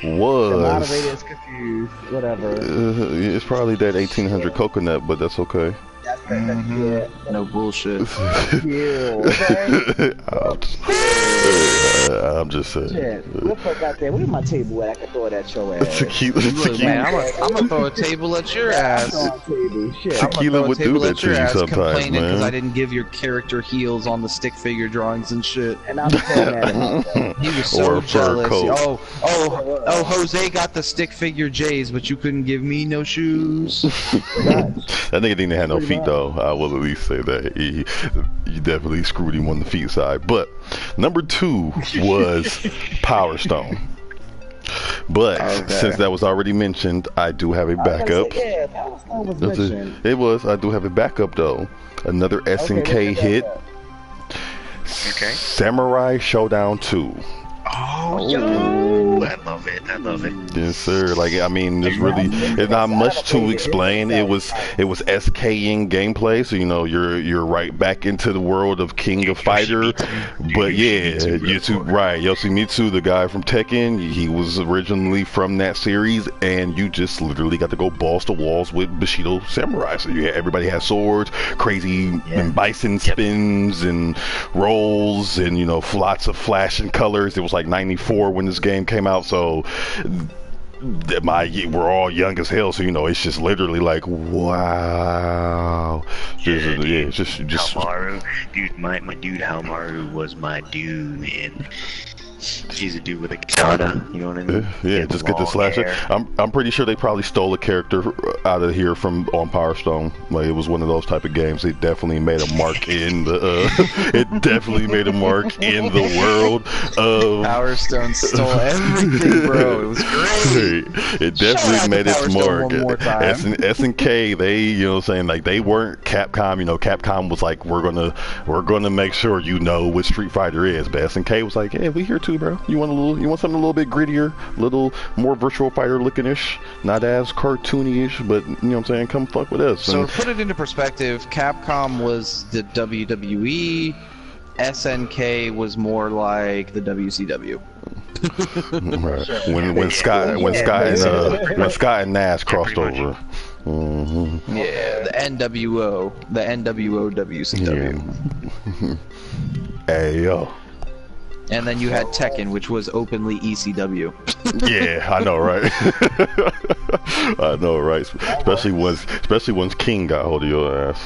was... The moderator is confused, whatever. It's probably that 1800 coconut, but that's okay. Yeah. No bullshit. Okay. I'm just saying. Shit. What the fuck out there? Where's my table at? I can throw it at your ass. Look, man, I'm gonna throw a table at your ass. Tequila would do that to you sometimes, complaining because I man. didn't give your character heels on the stick figure drawings and shit. And I'm saying that. He was so Or a fur jealous. coat. Oh, Jose got the stick figure J's, but you couldn't give me no shoes. That nigga didn't have no feet though. I will at least say that you definitely screwed him on the feet side. But number 2 was Power Stone. But since that was already mentioned, I do have a backup. Yeah, Power Stone was mentioned. It was. I do have a backup though. Another SNK hit. Okay. Samurai Showdown 2. Oh, yo, I love it. Yes, sir. Like, I mean, it's not much to explain. It was SKing gameplay, so you know you're right back into the world of King of Fighter. But yeah, Yoshimitsu, the guy from Tekken, he was originally from that series, and you just literally got to go balls to walls with Bushido Samurai. So everybody had swords, crazy and bison spins and rolls, and you know lots of flashing colors. It was like 94 when this game came out, so we're all young as hell, so you know it's just literally like wow. Just Halmaru, dude, my dude Halmaru was my dude, man. He's a dude with a katana, you know what I mean? Yeah, just get the slasher. I'm pretty sure they probably stole a character out of here on Power Stone. Like it was one of those type of games. It definitely made a mark in the world of Power Stone stole everything, bro. It was great. It definitely made its mark. SNK, they, you know what I'm saying, like they weren't Capcom. You know, Capcom was like, we're gonna make sure you know what Street Fighter is. But SNK was like, hey, we here too, bro. You want something a little bit grittier, a little more Virtual Fighter looking-ish, not as cartoony-ish, but you know what I'm saying, come fuck with us. So to put it into perspective, Capcom was the WWE, SNK was more like the WCW. Right. When Scott and Nash crossed over. Mm-hmm. Yeah, the NWO WCW. Yeah. Hey yo. And then you had Tekken, which was openly ECW. Yeah, I know, right? I know, right? Especially once King got hold of your ass.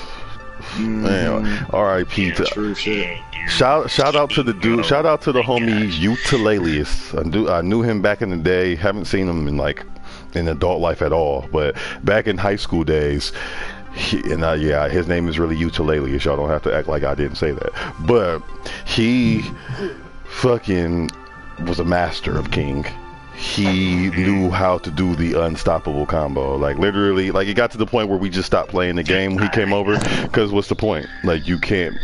Man, R.I.P. to true shit. shout out to the dude. Shout out to the homie Utilalius. I knew him back in the day. Haven't seen him in adult life at all. But back in high school days. His name is really Utilalius. Y'all don't have to act like I didn't say that. But he fucking was a master of King. He knew how to do the unstoppable combo. Like literally, like it got to the point where we just stopped playing the game when he came over. Because what's the point? Like you can't.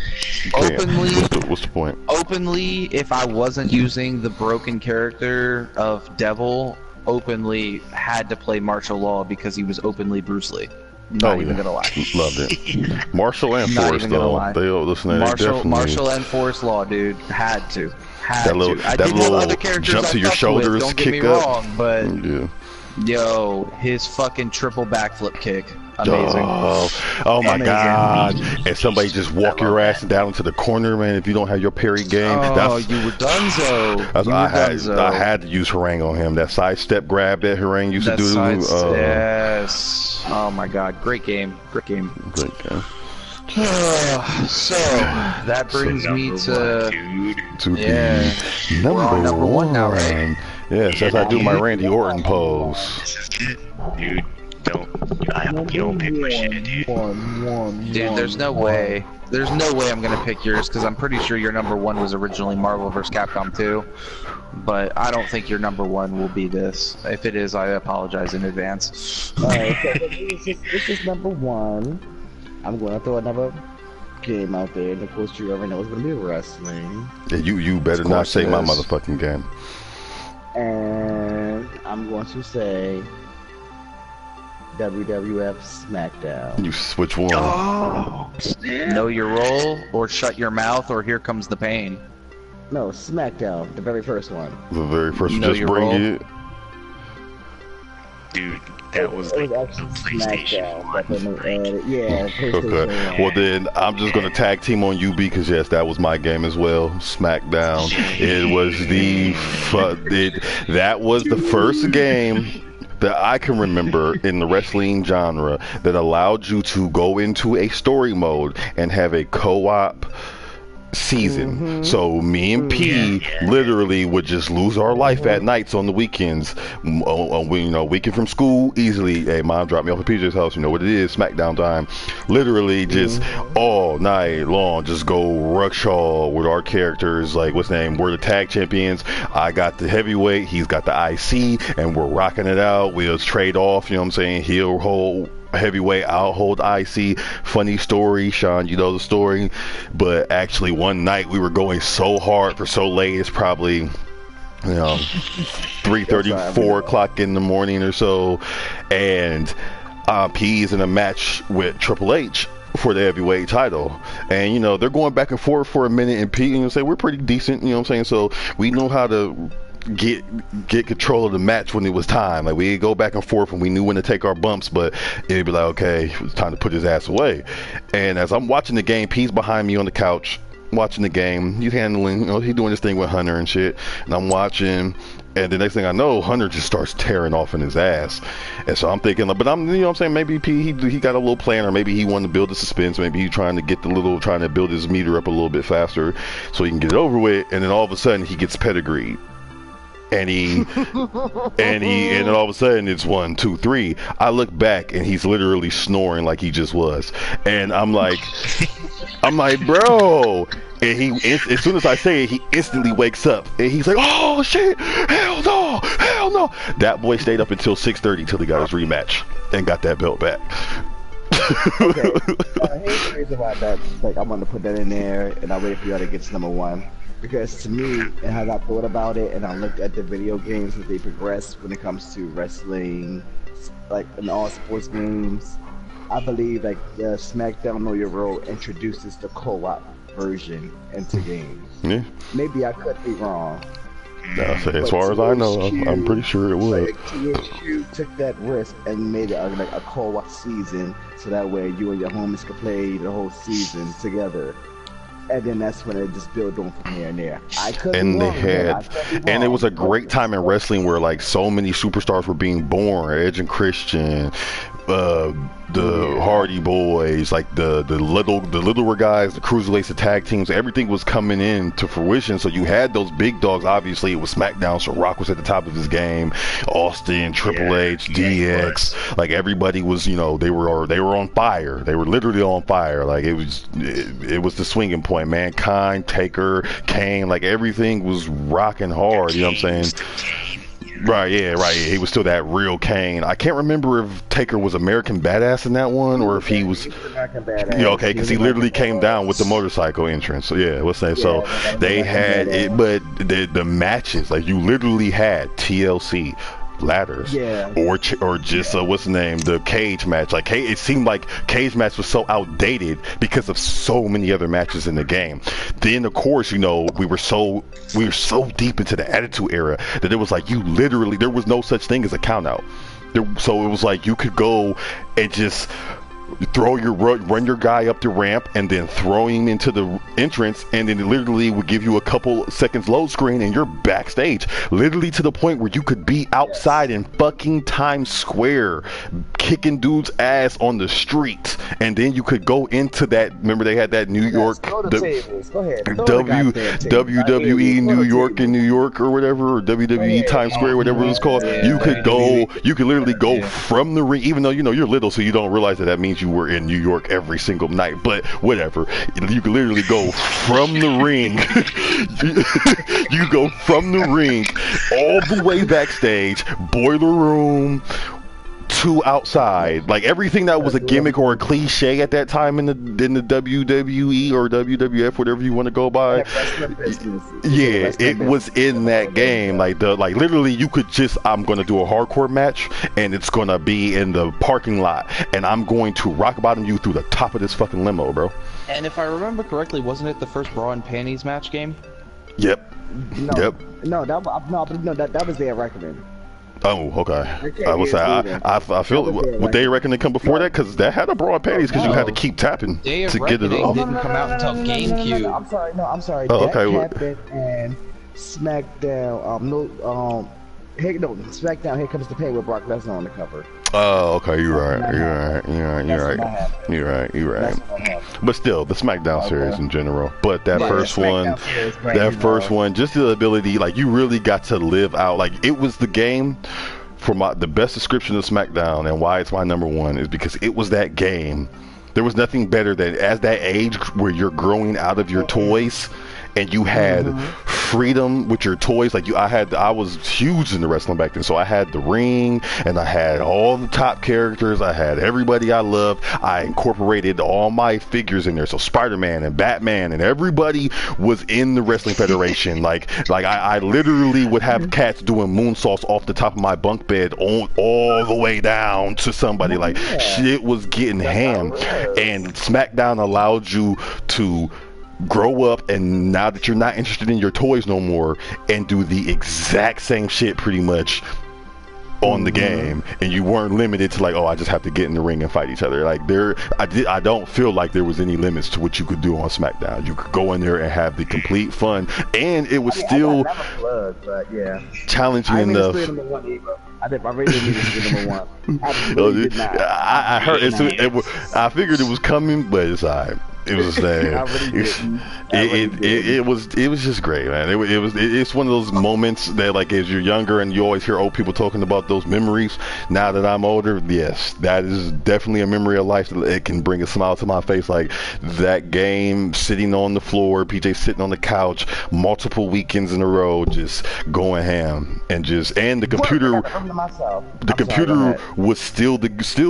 Openly, what's the point? Openly, if I wasn't using the broken character of Devil, openly had to play martial law because he was openly Bruce Lee. Not even gonna lie. Loved it. Martial and Force though. They listen to Martial and Force law, dude. Had to. That little jump to your shoulders, don't kick get me up. Wrong, but yo, his fucking triple backflip kick. Amazing. Oh my Amazing. God! And somebody just walk your ass down into the corner, man. If you don't have your parry game, Oh, you were donezo. I had to use harangue on him. That sidestep grab that harangue used to do. Yes. Oh my God! Great game. Great game. Great game. So that brings me to number one now, right? Yes, as I do my Randy Orton pose. This is it, dude. I hope you don't pick my shit, dude. Dude, there's no way. There's no way I'm gonna pick yours because I'm pretty sure your number one was originally Marvel vs. Capcom 2. But I don't think your number one will be this. If it is, I apologize in advance. Alright, so this is number one. I'm going to throw another game out there, and of course you already know it's going to be wrestling. Yeah, you better not say my motherfucking game. And I'm going to say WWF SmackDown. You switch one. Oh, know your role, or shut your mouth, or here comes the pain. No, SmackDown, the very first one. The very first You know just your bring role? it. Dude, that was like the PlayStation one. Yeah, PlayStation Okay. Well then, I'm just gonna tag team on UB because yes, that was my game as well. SmackDown. It was that was the first game that I can remember in the wrestling genre that allowed you to go into a story mode and have a co-op season. So me and P literally would just lose our life at nights on the weekends. Weekend from school, easily, hey, mom dropped me off at PJ's house, you know what it is, SmackDown time. Literally just all night long, just go ruckshaw with our characters, like, what's the name, we're the tag champions, I got the heavyweight, he's got the IC, and we're rocking it out. We'll trade off, you know what I'm saying, he'll hold heavyweight, I'll hold IC. Funny story, Sean, you know the story, but actually one night we were going so hard for so late, it's probably 3:30, 4 o'clock in the morning or so, and P's in a match with Triple H for the heavyweight title, and they're going back and forth for a minute, and P say we're pretty decent, you know what I'm saying, so we know how to get control of the match when it was time. Like, we'd go back and forth and we knew when to take our bumps, but it'd be like, okay, it's time to put his ass away. And as I'm watching the game, P's behind me on the couch watching the game. He's handling, he's doing this thing with Hunter and shit, and I'm watching, and the next thing I know, Hunter just starts tearing off in his ass. And so I'm thinking, but I'm, what I'm saying, maybe P, he got a little plan, or maybe he wanted to build the suspense, maybe he's trying to build his meter up a little bit faster so he can get it over with, and then all of a sudden he gets pedigreed. And then all of a sudden it's 1, 2, 3. I look back and he's literally snoring like he just was, and I'm like, bro. And as soon as I say it, he instantly wakes up and he's like, oh shit, hell no. That boy stayed up until 6:30 till he got his rematch and got that belt back. Okay. Here's the reason why I wanted to put that in there, and I waited for y'all to get to number one. Because to me, and how I thought about it, and I looked at the video games as they progress when it comes to wrestling, like in all sports games, I believe like SmackDown Know Your Role introduces the co-op version into games. Yeah. Maybe I could be wrong. As far as I know, I'm pretty sure it would. Like, THQ took that risk and made it a co-op season, so that way you and your homies could play the whole season together. And then that's when it just built on from here and there. And it was a great time in wrestling where like so many superstars were being born. Edge and Christian, the Hardy Boys, like the littler guys, the cruiserweights, the tag teams, everything was coming in to fruition. So you had those big dogs. Obviously, it was SmackDown, so Rock was at the top of his game. Austin, Triple H, DX, like everybody was, they were on fire. They were literally on fire. Like it was the swinging point. Mankind, Taker, Kane, like everything was rocking hard. You know what I'm saying? Right. He was still that real Kane. I can't remember if Taker was American Badass in that one, or if he was. Okay, because he literally came down with the motorcycle entrance. So yeah, what's that? So they had it, but the matches, like you literally had TLC. Ladders, or just what's the name, the cage match. Like it seemed like cage match was so outdated because of so many other matches in the game. Then of course, we were so deep into the Attitude Era that it was like there was no such thing as a count out. So it was like you could go and just run your guy up the ramp and then throw him into the entrance, and then it literally would give you a couple seconds load screen and you're backstage, literally to the point where you could be outside in fucking Times Square kicking dudes ass on the street, and then you could go into that. Remember they had that New York WWE New York in New York or whatever, or WWE Times Square, whatever it was called. You could literally go from the ring, even though you're little, so you don't realize that means you were in New York every single night, but whatever. You could literally go from the ring. You go from the ring all the way backstage, boiler room, to outside, like everything that was a gimmick or a cliche at that time in the WWE or WWF, whatever you want to go by. Yeah, it was in that game. Like literally, you could just, I'm gonna do a hardcore match, and it's gonna be in the parking lot, and I'm going to rock bottom you through the top of this fucking limo, bro. And if I remember correctly, wasn't it the first Bra and Panties match game? Yep. No, that was their reckoning. Oh, okay. I feel would they reckon they come before that? Because that had a broad panties because you had to keep tapping to get it off. Didn't come out until GameCube. I'm sorry. Oh, okay. Happened and SmackDown. SmackDown. Here Comes the Pain with Brock Lesnar on the cover. Oh, okay. You're right. But still, the SmackDown series in general. But that first one, just the ability, like you really got to live out. Like it was the game. For the best description of SmackDown and why it's my number one is because it was that game. There was nothing better than as that age where you're growing out of your toys. And you had freedom with your toys. Like I was huge into wrestling back then. So I had the ring, and I had all the top characters. I had everybody I loved. I incorporated all my figures in there. So Spider-Man and Batman and everybody was in the Wrestling Federation. like I literally would have cats doing moonsaults off the top of my bunk bed all the way down to somebody. Like shit was getting ham. And SmackDown allowed you to grow up, and now that you're not interested in your toys no more, and do the exact same shit pretty much on the game, and you weren't limited to like, oh, I just have to get in the ring and fight each other. Like I don't feel like there was any limits to what you could do on SmackDown. You could go in there and have the complete fun, and it was still challenging enough. I really needed to be number one. I heard I figured it was coming, but it's alright. It was it was just great, man. It's one of those moments that, like, as you're younger and you always hear old people talking about those memories. Now that I'm older, yes, that is definitely a memory of life. It can bring a smile to my face. Like that game, sitting on the floor, PJ sitting on the couch, multiple weekends in a row, just going ham, and the computer was still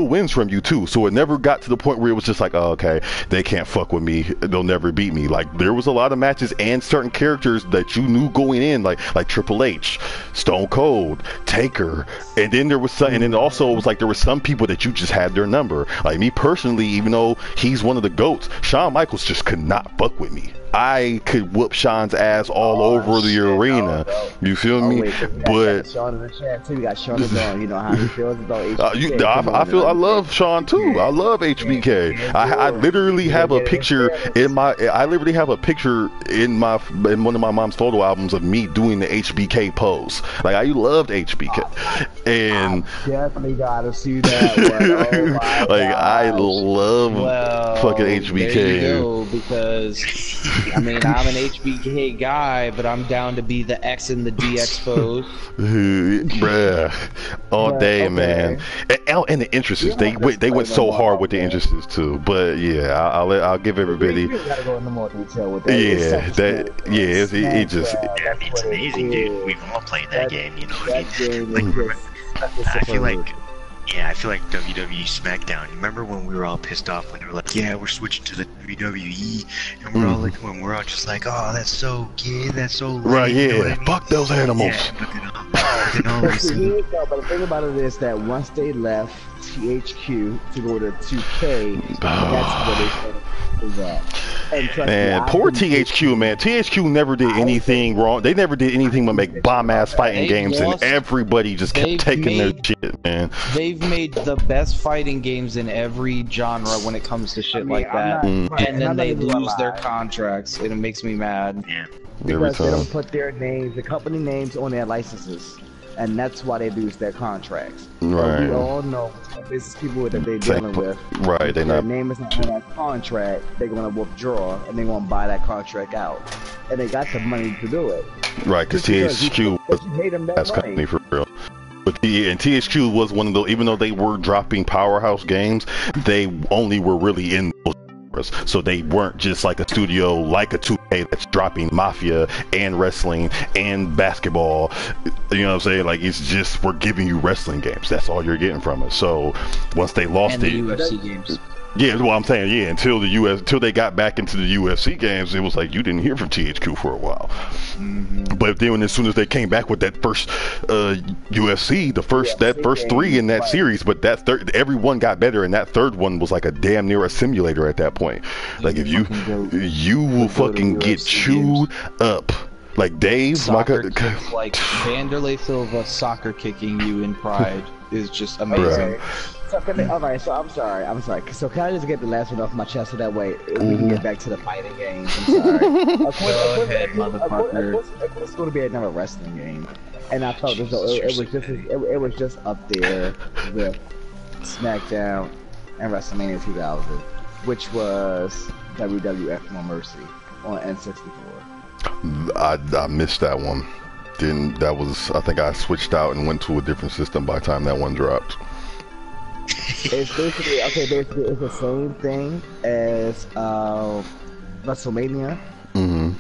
wins from you too. So it never got to the point where it was just like, oh, okay, they can't fuck with me, they'll never beat me. Like there was a lot of matches and certain characters that you knew going in, like Triple H, Stone Cold, Taker, and then there was some, and then also it was like there were some people that you just had their number. Like me personally, even though he's one of the GOATs, Shawn Michaels just could not fuck with me. I could whoop Shawn's ass all over the arena. You feel me? But Shawn in the chat too. We got Shawn on. You know how he feels about HBK. I love Shawn too. I love HBK. I literally have a picture in one of my mom's photo albums of me doing the HBK pose. Like I loved HBK, and I definitely gotta see that one. Oh like gosh. I love fucking HBK. There you go, because I mean, I'm an HBK guy, but I'm down to be the X and the DX pose. Bruh, all day, man. And the entrances, they went so hard with the entrances too. But yeah, I'll give everybody. We gotta go into more detail with that. It's amazing, dude. We've all played that game, you know. I feel like WWE SmackDown. Remember when we were all pissed off when they were like, "Yeah, we're switching to the WWE," and we're all like, when we're all just like, "Oh, that's so gay, that's so lame." Right? Yeah. You know what I mean? Fuck those animals. But the thing about it is that once they left THQ to go to 2K, that's where they started that. And trust me, Man, I've poor been- THQ, man. THQ never did anything wrong. They never did anything but make bomb-ass fighting They games, and lost- everybody just kept they've taking their made- shit, man. They've made the best fighting games in every genre when it comes to shit like that. And then they lose their contracts, and it makes me mad. Yeah. Every because they time. don't put their names, the company names on their licenses, and that's why they lose their contracts. And Right. we all know the business people that they're dealing with. Right, they Their not. name is not on that contract. They're gonna withdraw and they're gonna buy that contract out, and they got the money to do it. Right, because Just THQ was you hate them that best money. company for real. But and THQ was one of those, even though they were dropping powerhouse games, they only were really in those genres. So they weren't just like a studio like a 2K that's dropping Mafia and wrestling and basketball. You know what I'm saying? Like, it's just, we're giving you wrestling games. That's all you're getting from us. So once they lost And it, the UFC games. yeah, well, I'm saying, yeah, until they got back into the UFC games, it was like you didn't hear from THQ for a while. But then, as soon as they came back with that first UFC, that first three in that series, but that third, everyone got better, and that third one was like a damn near a simulator at that point. Like, if you will fucking get chewed up. Like Dave, like Vanderlei Silva soccer kicking you in Pride is just amazing. Okay. So, alright, so I'm sorry. So can I just get the last one off my chest so that way we can get back to the fighting games? I'm sorry. Go ahead, motherfucker. It's going to be another wrestling game, and I felt as though it was just up there with SmackDown and WrestleMania 2000, which was WWF No Mercy on N64. I missed that one. I think I switched out and went to a different system by the time that one dropped. It's basically it's the same thing as WrestleMania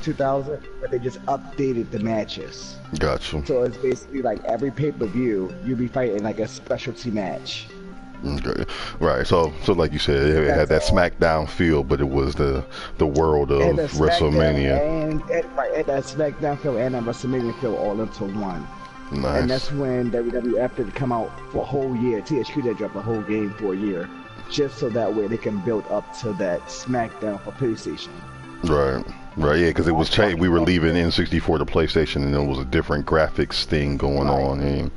2000, but they just updated the matches. Gotcha. So it's basically like every pay-per-view you'll be fighting like a specialty match. Okay. Right. So like you said, it had that SmackDown feel, but it was the world of WrestleMania. And that SmackDown feel and that WrestleMania feel all into one. Nice. And that's when WWF did come out for a whole year. THQ did drop the whole game for a year, just so that way they can build up to that SmackDown for PlayStation. Right. Yeah, because it was changed. We were leaving N64 to PlayStation, and there was a different graphics thing going on. And,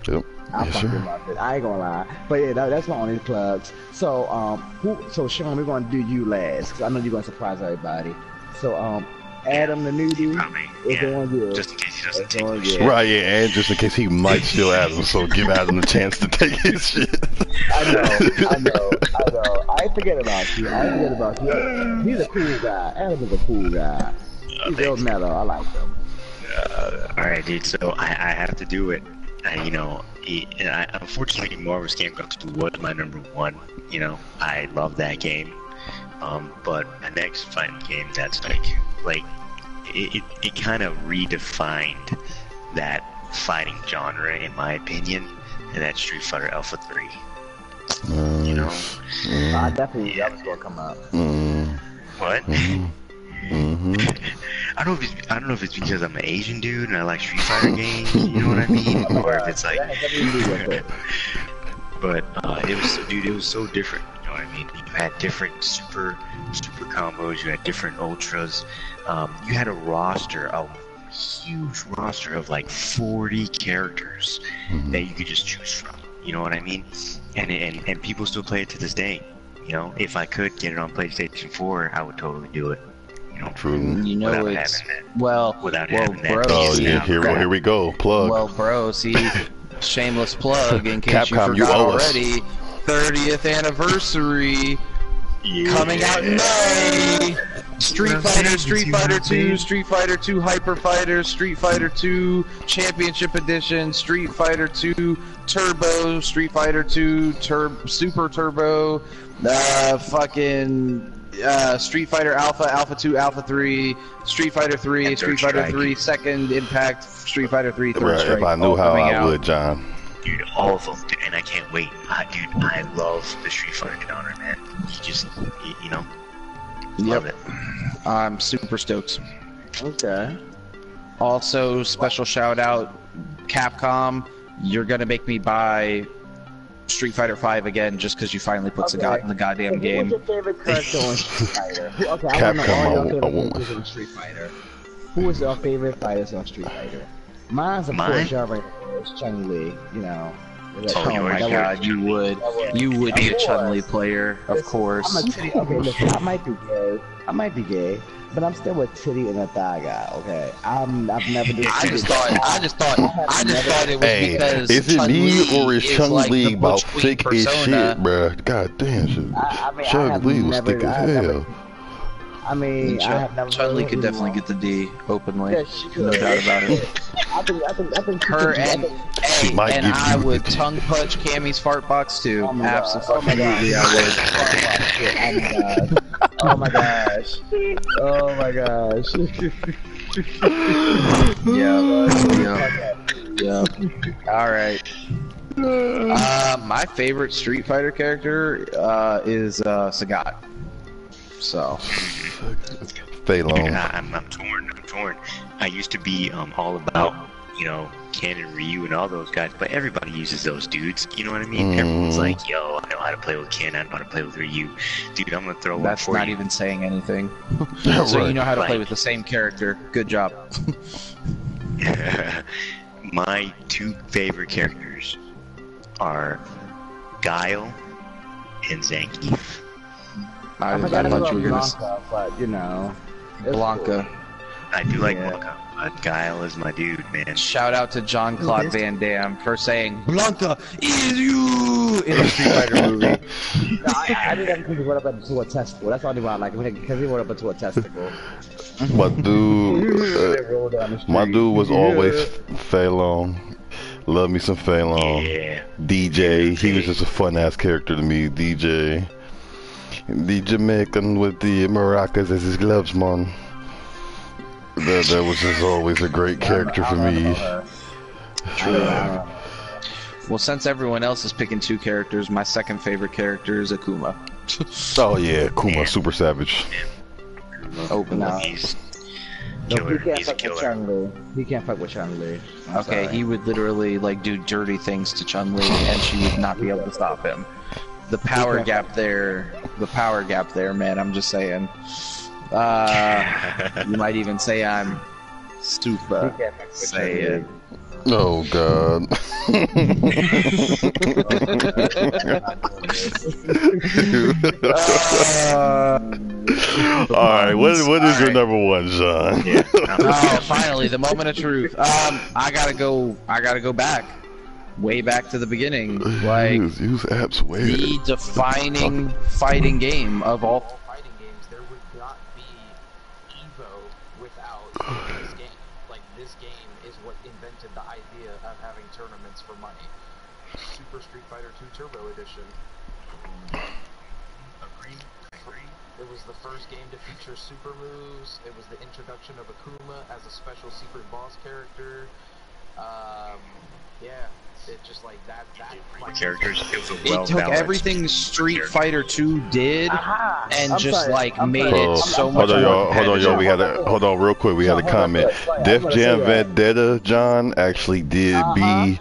yep. I fucking loved it. I ain't gonna lie, but yeah, that's my only plugs. So, so Sean, we're gonna do you last because I know you're gonna surprise everybody. So, Adam the newbie is on you. Just in case he doesn't take it. Right, yeah, and just in case he might steal Adam, so give Adam a chance to take his shit. I know. I ain't forget about you. He's a cool guy. Adam is a cool guy. He's real mellow. I like him. Alright, dude, so I have to do it. Unfortunately, Marvel's Game Comes 2 was my number one. I love that game. But the next fighting game that's like it kind of redefined that fighting genre, in my opinion, and that's Street Fighter Alpha 3. I definitely that was gonna come up. What? I don't know if it's because I'm an Asian dude and I like Street Fighter games, you know what I mean? Or if it's like, but it was so different. You know what I mean? You had different super combos. You had different ultras. You had a huge roster of like 40 characters that you could just choose from. You know what I mean? And people still play it to this day. If I could get it on PlayStation 4, I would totally do it. True. It's bro. Oh yeah, here we go. Plug. Well, bro, see, shameless plug in case Capcom, you forgot owe us. already. 30th anniversary coming out in May. Street Fighter 2, Street Fighter 2 Hyper Fighters, Street Fighter 2 Championship Edition, Street Fighter 2 Turbo, Street Fighter 2 Super Turbo, Street Fighter Alpha, Alpha 2, Alpha 3, Street Fighter 3, and Street Fighter 3 Second Impact, Street Fighter 3 Third Strike. If I knew how I would, John. Dude, all of them, and I can't wait. I love the Street Fighter genre, man. Love it. I'm super stoked. Okay. Also, special shout out, Capcom, you're gonna make me buy Street Fighter 5 again, just because you finally put Sagat in the goddamn game. Who's your favorite character on Street Fighter? Okay, I want to know Capcom, all your I favorite won't. characters on Street Fighter. Who is your favorite fighters on Street Fighter? Mine's of course y'all right now. It's Chun-Li, you know. Oh my god, you would be a Chun-Li player, of course. I'm a titty. Okay, listen, I might be gay, but I'm still a titty and a thigh guy. Okay, I've never. I just thought it was Hey, because is it me Chun-Li or is like Chun-Li the about butch queen thick as persona. shit, bruh? God damn, shit. I mean, Chun-Li was thick as hell. I have never. Chun-Li could definitely get the D openly. Yeah, she could. No doubt about it. I think she Her could- She might and give I you would the D. tongue punch Cammy's fart box too. Oh my God. Absolutely, I would. Oh my gosh. Oh my gosh. Yeah. All right. My favorite Street Fighter character is Sagat. So. Stay long. I'm torn. I used to be all about, Ken and Ryu and all those guys, but everybody uses those dudes. You know what I mean? Everyone's like, yo, I know how to play with Ken, I know how to play with Ryu. Dude, I'm gonna throw one That's for not you. even saying anything. Yeah, So right. you know how to play Like- with the same character. Good job. My two favorite characters are Guile and Zangief. I forgot thought you were gonna Blanca, but you know. it's Blanca. I do like Yeah. Blanca, but Guile is my dude, man. Shout out to John Claude Van Damme for saying Blanca is you in the Street Fighter movie. cool. No, I didn't because he went up into a testicle. That's the only why I like him, because he went up into a testicle. My dude, They rolled down the street. my dude was always Fei Long. Love me some Fei Long. Yeah. DJ, he was just a fun ass character to me. DJ, the Jamaican with the maracas as his gloves, man. That was just always a great character for me. Well, since everyone else is picking two characters, my second favorite character is Akuma. Oh yeah, Kuma, Super Savage. Openly. He's No, killer. he can't He's a fuck with killer. Chun-Li. He can't fuck with Chun-Li. I'm Okay, sorry. he would literally like do dirty things to Chun-Li, and she would not be able to stop him. The power gap there, man. I'm just saying. You might even say I'm He super. can't fuck with Say Chun-Li. it. Oh god. Alright, what is your number one, John? Oh, finally, the moment of truth. I gotta go back, way back to the beginning. Like use apps where? the defining fighting game of all. Fighting games, there would not be Evo without this game. Like, this game is what invented the idea of having tournaments for money. Super Street Fighter 2 Turbo Edition. It was the first game to feature super moves. It was the introduction of Akuma as a special secret boss character. Yeah, it just like that like, Characters. It was a It well took balanced. everything Street Fighter 2 did and I'm just sorry, like I'm made sorry. it Oh, so much hold on, more y'all. We competitive. hold on, real quick. We had a comment. Def Jam Vendetta, John actually did. B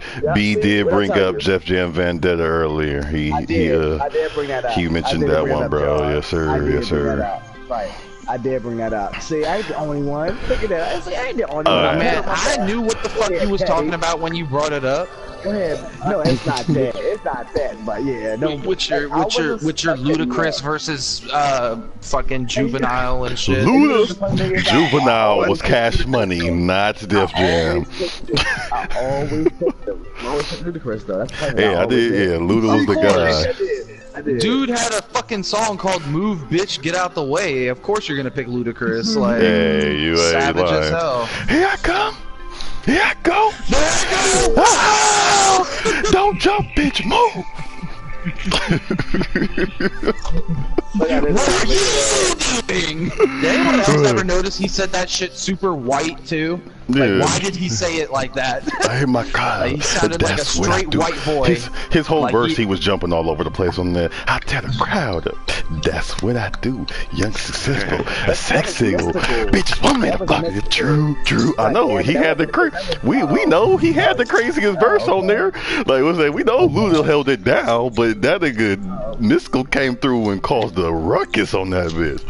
did bring up Def Jam Vendetta earlier. I did bring that up. he mentioned I did that bring one, up, bro. John. Yes, sir. I did Yes, bring sir. that up. Right. I did bring that up. See, I ain't the only one. Look at that. See, I ain't the only one. Alright. Man, I knew what the fuck you was talking about when you brought it up. Go ahead. No, it's not that. It's not that. But yeah, no. With your I wasn't Ludacris versus fucking Juvenile and shit. Luda, Juvenile was Cash Money, not Def Jam. I always picked them. I always picked Ludacris though. That's funny. Yeah, I did. Yeah, Luda was the guy. I did. Dude had a fucking song called "Move, Bitch, Get Out the Way." Of course you're gonna pick Ludacris. Like, Hey, you ain't savage as lying. hell. Here I come. Here I go. There I go. Ah! Don't jump, bitch. Move. What are you doing? Did anyone else ever notice he said that shit super white too? Yeah. Why did he say it like that? Oh my God, He sounded like a that's what I straight do. white boy. His whole Like verse, he was jumping all over the place on there. I tell the crowd, that's what I do. Young, successful, a sex symbol. Bitches want me to fuck it. True. I know he had the we know he had the craziest verse on there. Like what's that? We know Luda held it down, but that nigga Mystical came through and caused a ruckus on that bitch.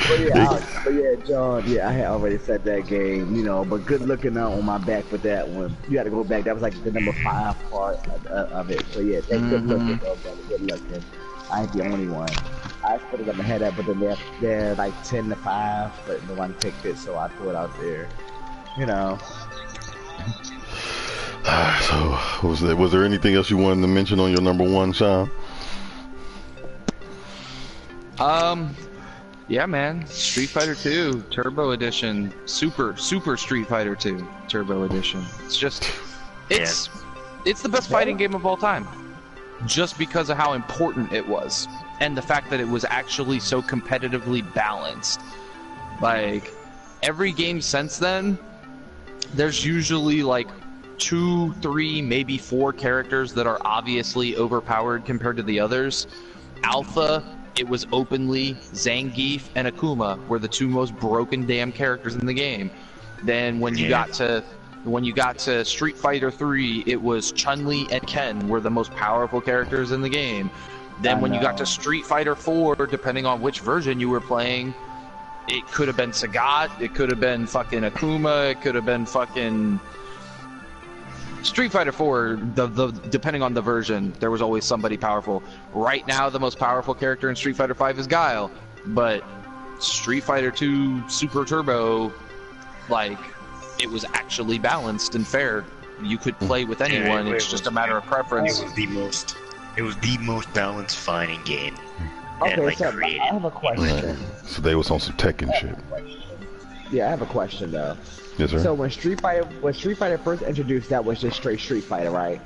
But yeah, John. Yeah, I had already said that game, you know. But good looking out on my back with that one. You got to go back. That was like the number 5 part of it. So yeah, that's good looking, though, brother. Good looking. I ain't the only one. I put it up ahead of, but then they're like 10-5, but no one picked it, so I threw it out there. You know. So was there anything else you wanted to mention on your number 1, Sean? Yeah, man. Street Fighter 2 Turbo Edition, Super Street Fighter 2 Turbo Edition. It's just, it's the best fighting game of all time, just because of how important it was, and the fact that it was actually so competitively balanced. Like every game since then, there's usually like 2, 3, maybe 4 characters that are obviously overpowered compared to the others. Alpha, it was openly Zangief and Akuma were the 2 most broken damn characters in the game. Then when you got to Street Fighter 3, it was Chun-Li and Ken were the most powerful characters in the game. Then when you got to Street Fighter 4, depending on which version you were playing, it could have been Sagat, it could have been fucking Akuma, it could have been fucking Street Fighter 4, depending on the version, there was always somebody powerful. Right now, the most powerful character in Street Fighter 5 is Guile, but Street Fighter 2 Super Turbo, like, it was actually balanced and fair. You could play with anyone, it's just a matter of preference. It was the most balanced fighting game. Okay, so I have a question. So they was on some Tekken shit. Yeah, I have a question though. Yes, sir. So when Street Fighter first introduced, that was just straight Street Fighter, right?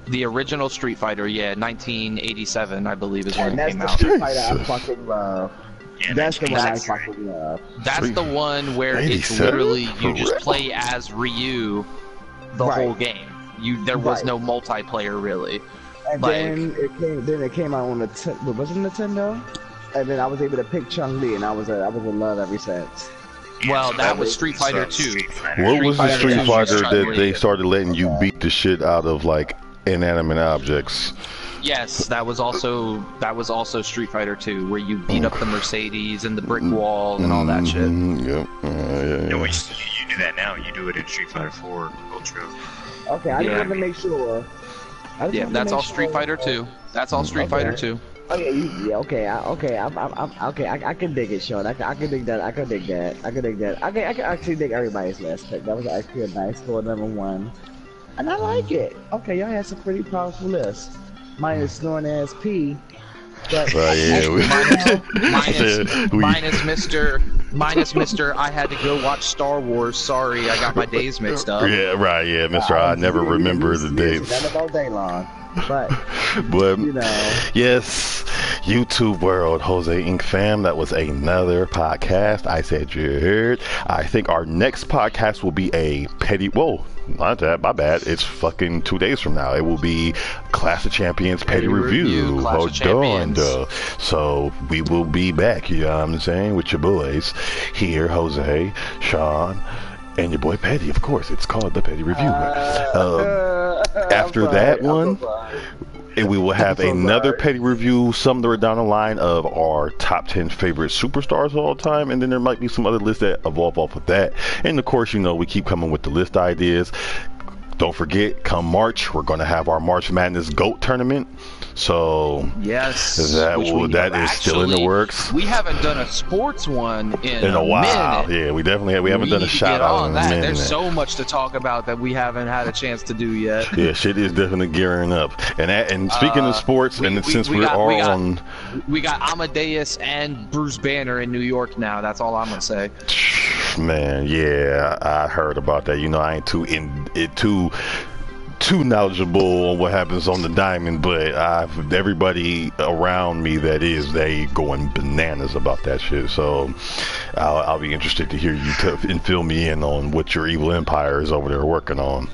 The original Street Fighter, yeah, 1987, I believe, is when it came out. Street Fighter I fucking love. Yeah, That's the one I fucking love. That's the one where it's literally you just play as Ryu the whole game. There was no multiplayer really. And then it came out on was it Nintendo? And then I was able to pick Chun-Li, and I was in love ever since. Well, that was Street Fighter 2. What was the Street Fighter that they started letting you beat the shit out of like inanimate objects? Yes, that was also Street Fighter 2, where you beat up the Mercedes and the brick wall and all that shit. Yep. No, you do that now. You do it in Street Fighter 4 Ultra. Okay, I just wanted to make sure. Yeah, that's all Street Fighter 2. That's all Street Fighter 2. Okay, I can dig it, Sean. I can dig that. I can dig that. I can actually dig everybody's list. That was actually a nice score, number 1, and I like it. Okay, y'all had some pretty powerful lists. Mine is snoring ass P. But minus Mr. I had to go watch Star Wars. Sorry, I got my days mixed up. Yeah, right. Yeah, Mr. I never remember the dates. Not all day long. But you know, yes, YouTube world, Jose Inc. fam, that was another podcast. I said you heard. I think our next podcast will be a petty. Whoa, not that. My bad. It's fucking 2 days from now. It will be Clash of Champions petty review. Hold on, so we will be back. You know what I'm saying? With your boys here, Jose, Sean, and your boy Petty. Of course, it's called the Petty Review. After that one, and we will have another petty review somewhere down the line of our top 10 favorite superstars of all time, and then there might be some other lists that evolve off of that. And of course, you know, we keep coming with the list ideas. Don't forget, come March, we're going to have our March Madness GOAT tournament. So yes, that is still in the works. We haven't done a sports one in a while. Minute. Yeah, we haven't done a shout out in a minute. There's so much to talk about that we haven't had a chance to do yet. Yeah, shit is definitely gearing up. And speaking of sports, since we got Amadeus and Bruce Banner in New York now. That's all I'm gonna say. Man, yeah, I heard about that. You know, I ain't too too knowledgeable on what happens on the diamond, but everybody around me that is, they going bananas about that shit. So I'll be interested to hear you and fill me in on what your evil empire is over there working on.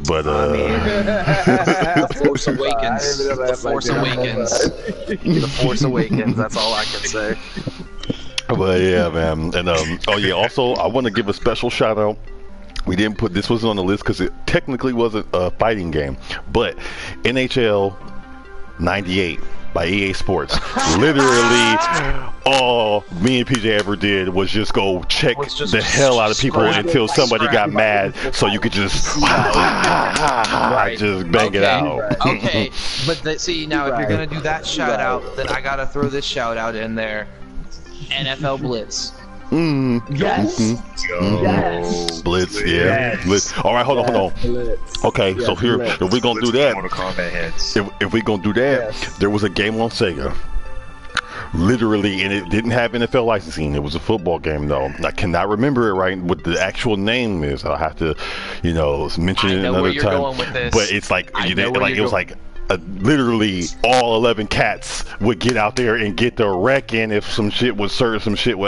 But The Force Awakens. The Force Awakens. The Force Awakens. That's all I can say. But yeah, man. And oh yeah, also I want to give a special shout out. We didn't put this wasn't on the list because it technically wasn't a fighting game, but NHL 98 by EA Sports. Literally, all me and PJ ever did was just go check the hell out of people until somebody got mad, so you could just just bang it out. Okay, but see, now if you're gonna do that shout out, then I gotta throw this shout out in there. NFL Blitz. Yes. Yes. Blitz, yeah. Yes. Blitz. All right, hold on. Blitz. Okay, so here, if we're gonna do that, Mortal Kombat heads. If we're gonna do that, there was a game on Sega. Literally, and it didn't have NFL licensing. It was a football game, though. I cannot remember it right. What the actual name is, I'll have to, mention it another time. But it's like, it was like. Literally all 11 cats would get out there and get the wreck in if some shit would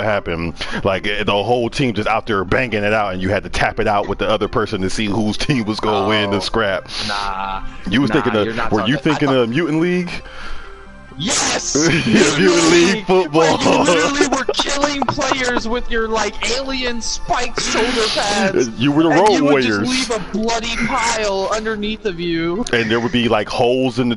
happen. Like the whole team just out there banging it out, and you had to tap it out with the other person to see whose team was going to win the scrap. Nah. You was thinking of? Were you thinking of Mutant League? Yes! Mutant League football. Where you literally were killing players with your alien spiked shoulder pads. You were the Road Warriors. You would just leave a bloody pile underneath of you. And there would be holes in the.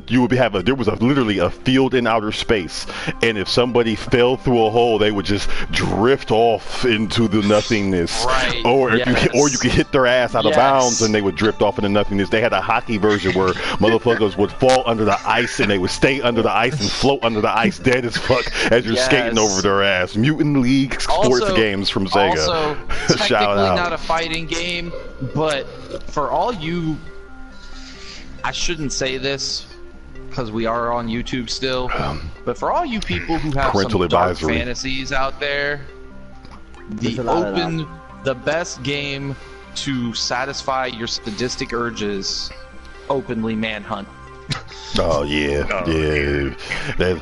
There was literally a field in outer space, and if somebody fell through a hole, they would just drift off into the nothingness. Right. Or you could hit their ass out of bounds, and they would drift off into nothingness. They had a hockey version where motherfuckers would fall under the ice, and they would stay under the ice and float under the ice dead as fuck as you're skating over their ass. Mutant League sports games from Sega. Also, technically not a fighting game, but for all you... I shouldn't say this, because we are on YouTube still, but for all you people who have some dark fantasies out there, the best game to satisfy your sadistic urges, openly Manhunt. Oh yeah.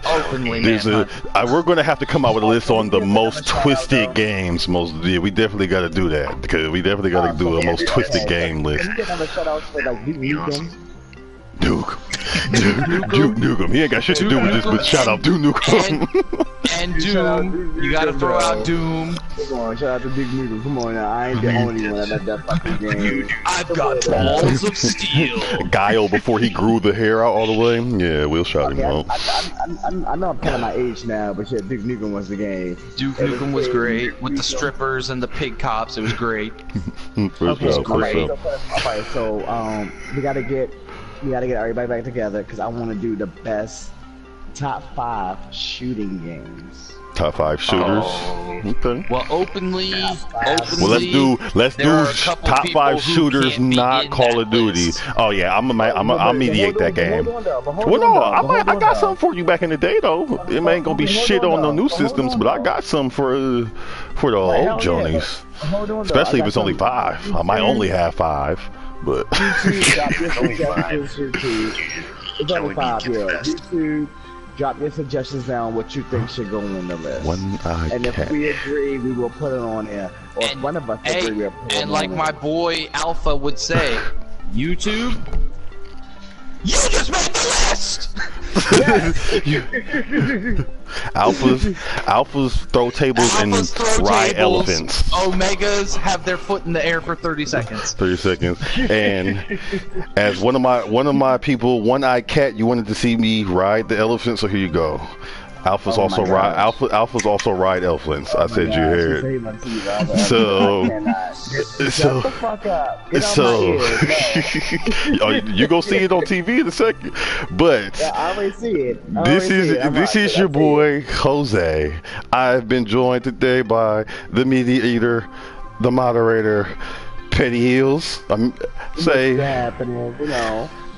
Openly Manhunt. We're going to have to come out with a list on the most twisted games. We definitely got to do that, because we definitely got to do a most twisted game list. Duke Nukem. He ain't got shit to do with this, but shout out Duke Nukem. And Doom. You gotta throw out Doom. Come on, shout out to Duke Nukem. Come on now, I ain't the only one that let that fucking game. I've got balls of steel. Guile before he grew the hair out all the way. Yeah, we'll shout him out. I know I'm kind of my age now, but shit, Duke Nukem was the game. Duke Nukem was great with the strippers and the pig cops. It was great. Alright, so we gotta get everybody back together, because I want to do the best top 5 shooting games. Top 5 shooters. Okay. Well, openly. Well, let's do top 5 shooters, not Call of Duty. Oh yeah, I'll mediate that game. Well, no, I got something for you back in the day though. It ain't gonna be shit on the new systems, but I got some for the old Johnnies. Especially if it's only 5. I might only have 5. But it's only 5, yeah. YouTube, drop your suggestions down what you think should go on the list. And if we agree, we will put it on there. Or if one of us agree, we'll put it on. And like my boy Alpha would say, YouTube, you just made the list! Alphas throw tables and ride elephants. Omegas have their foot in the air for 30 seconds. 30 seconds. And as one of my people, One-Eyed Cat, you wanted to see me ride the elephant, so here you go. Alphas Alphas also ride elephants. I said you heard. So shut the fuck up. You gonna see it on TV in a second. But I already see it. This is your boy Jose. I've been joined today by the media eater, the moderator, Petty Heels. What's happening?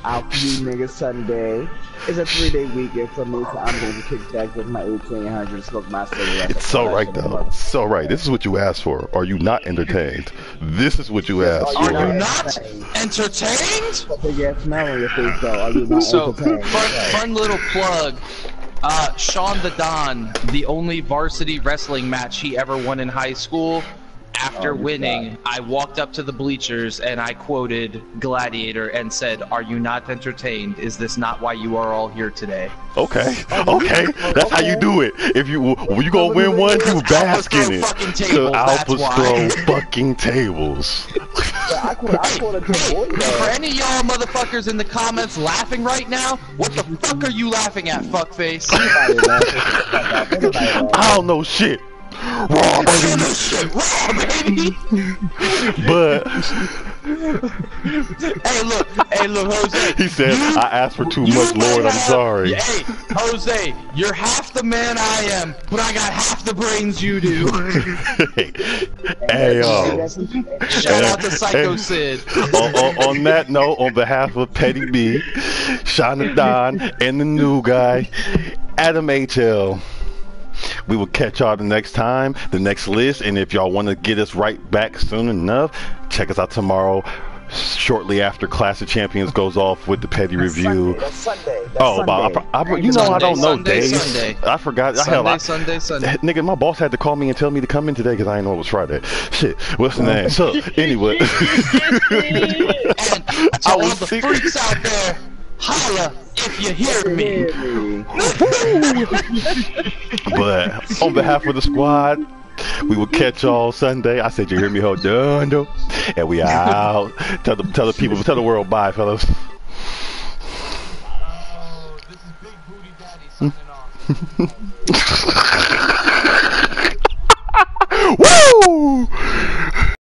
out for you niggas Sunday. It's a 3-day weekend for me, so I'm going to kick back with my 1800 smoke my cigarette. It's so right though. So right. This is what you asked for. Are you not entertained? This is what you asked Are for. you not entertained? Put the gas smell on your face though. Are you not So, entertained? fun little plug. Sean the Don, the only varsity wrestling match he ever won in high school. After winning, I walked up to the bleachers and I quoted Gladiator and said, "Are you not entertained? Is this not why you are all here today?" Okay, okay, that's how you do it. If you when you gonna win one, you bask in it. Cause alphas throw fucking tables. I call it the boy, For any of y'all motherfuckers in the comments laughing right now, what the fuck are you laughing at, fuckface? I don't know shit. Raw baby. Raw baby. But hey look, Jose. he said, "I asked for too much, Lord. I'm sorry." Hey, Jose, you're half the man I am, but I got half the brains you do. Hey, Shout out to Psycho Sid. On that note, on behalf of Petty B, Shana Don, and the new guy, AdamHL. We will catch y'all the next time, the next list, and if y'all want to get us right back soon enough, check us out tomorrow, shortly after Clash of Champions goes off with the Petty review. That's Sunday. You know I don't know Sunday, days. Sunday. I forgot. Sunday. Nigga, my boss had to call me and tell me to come in today because I didn't know it was Friday. Shit, what's the name? So anyway, And to all the freaks out there, holla if you hear me. But on behalf of the squad, we will catch y'all Sunday. I said you hear me, ho, dun, and we out. Tell the people, tell the world, bye, fellas. This is Big Booty Daddy signing off. Woo!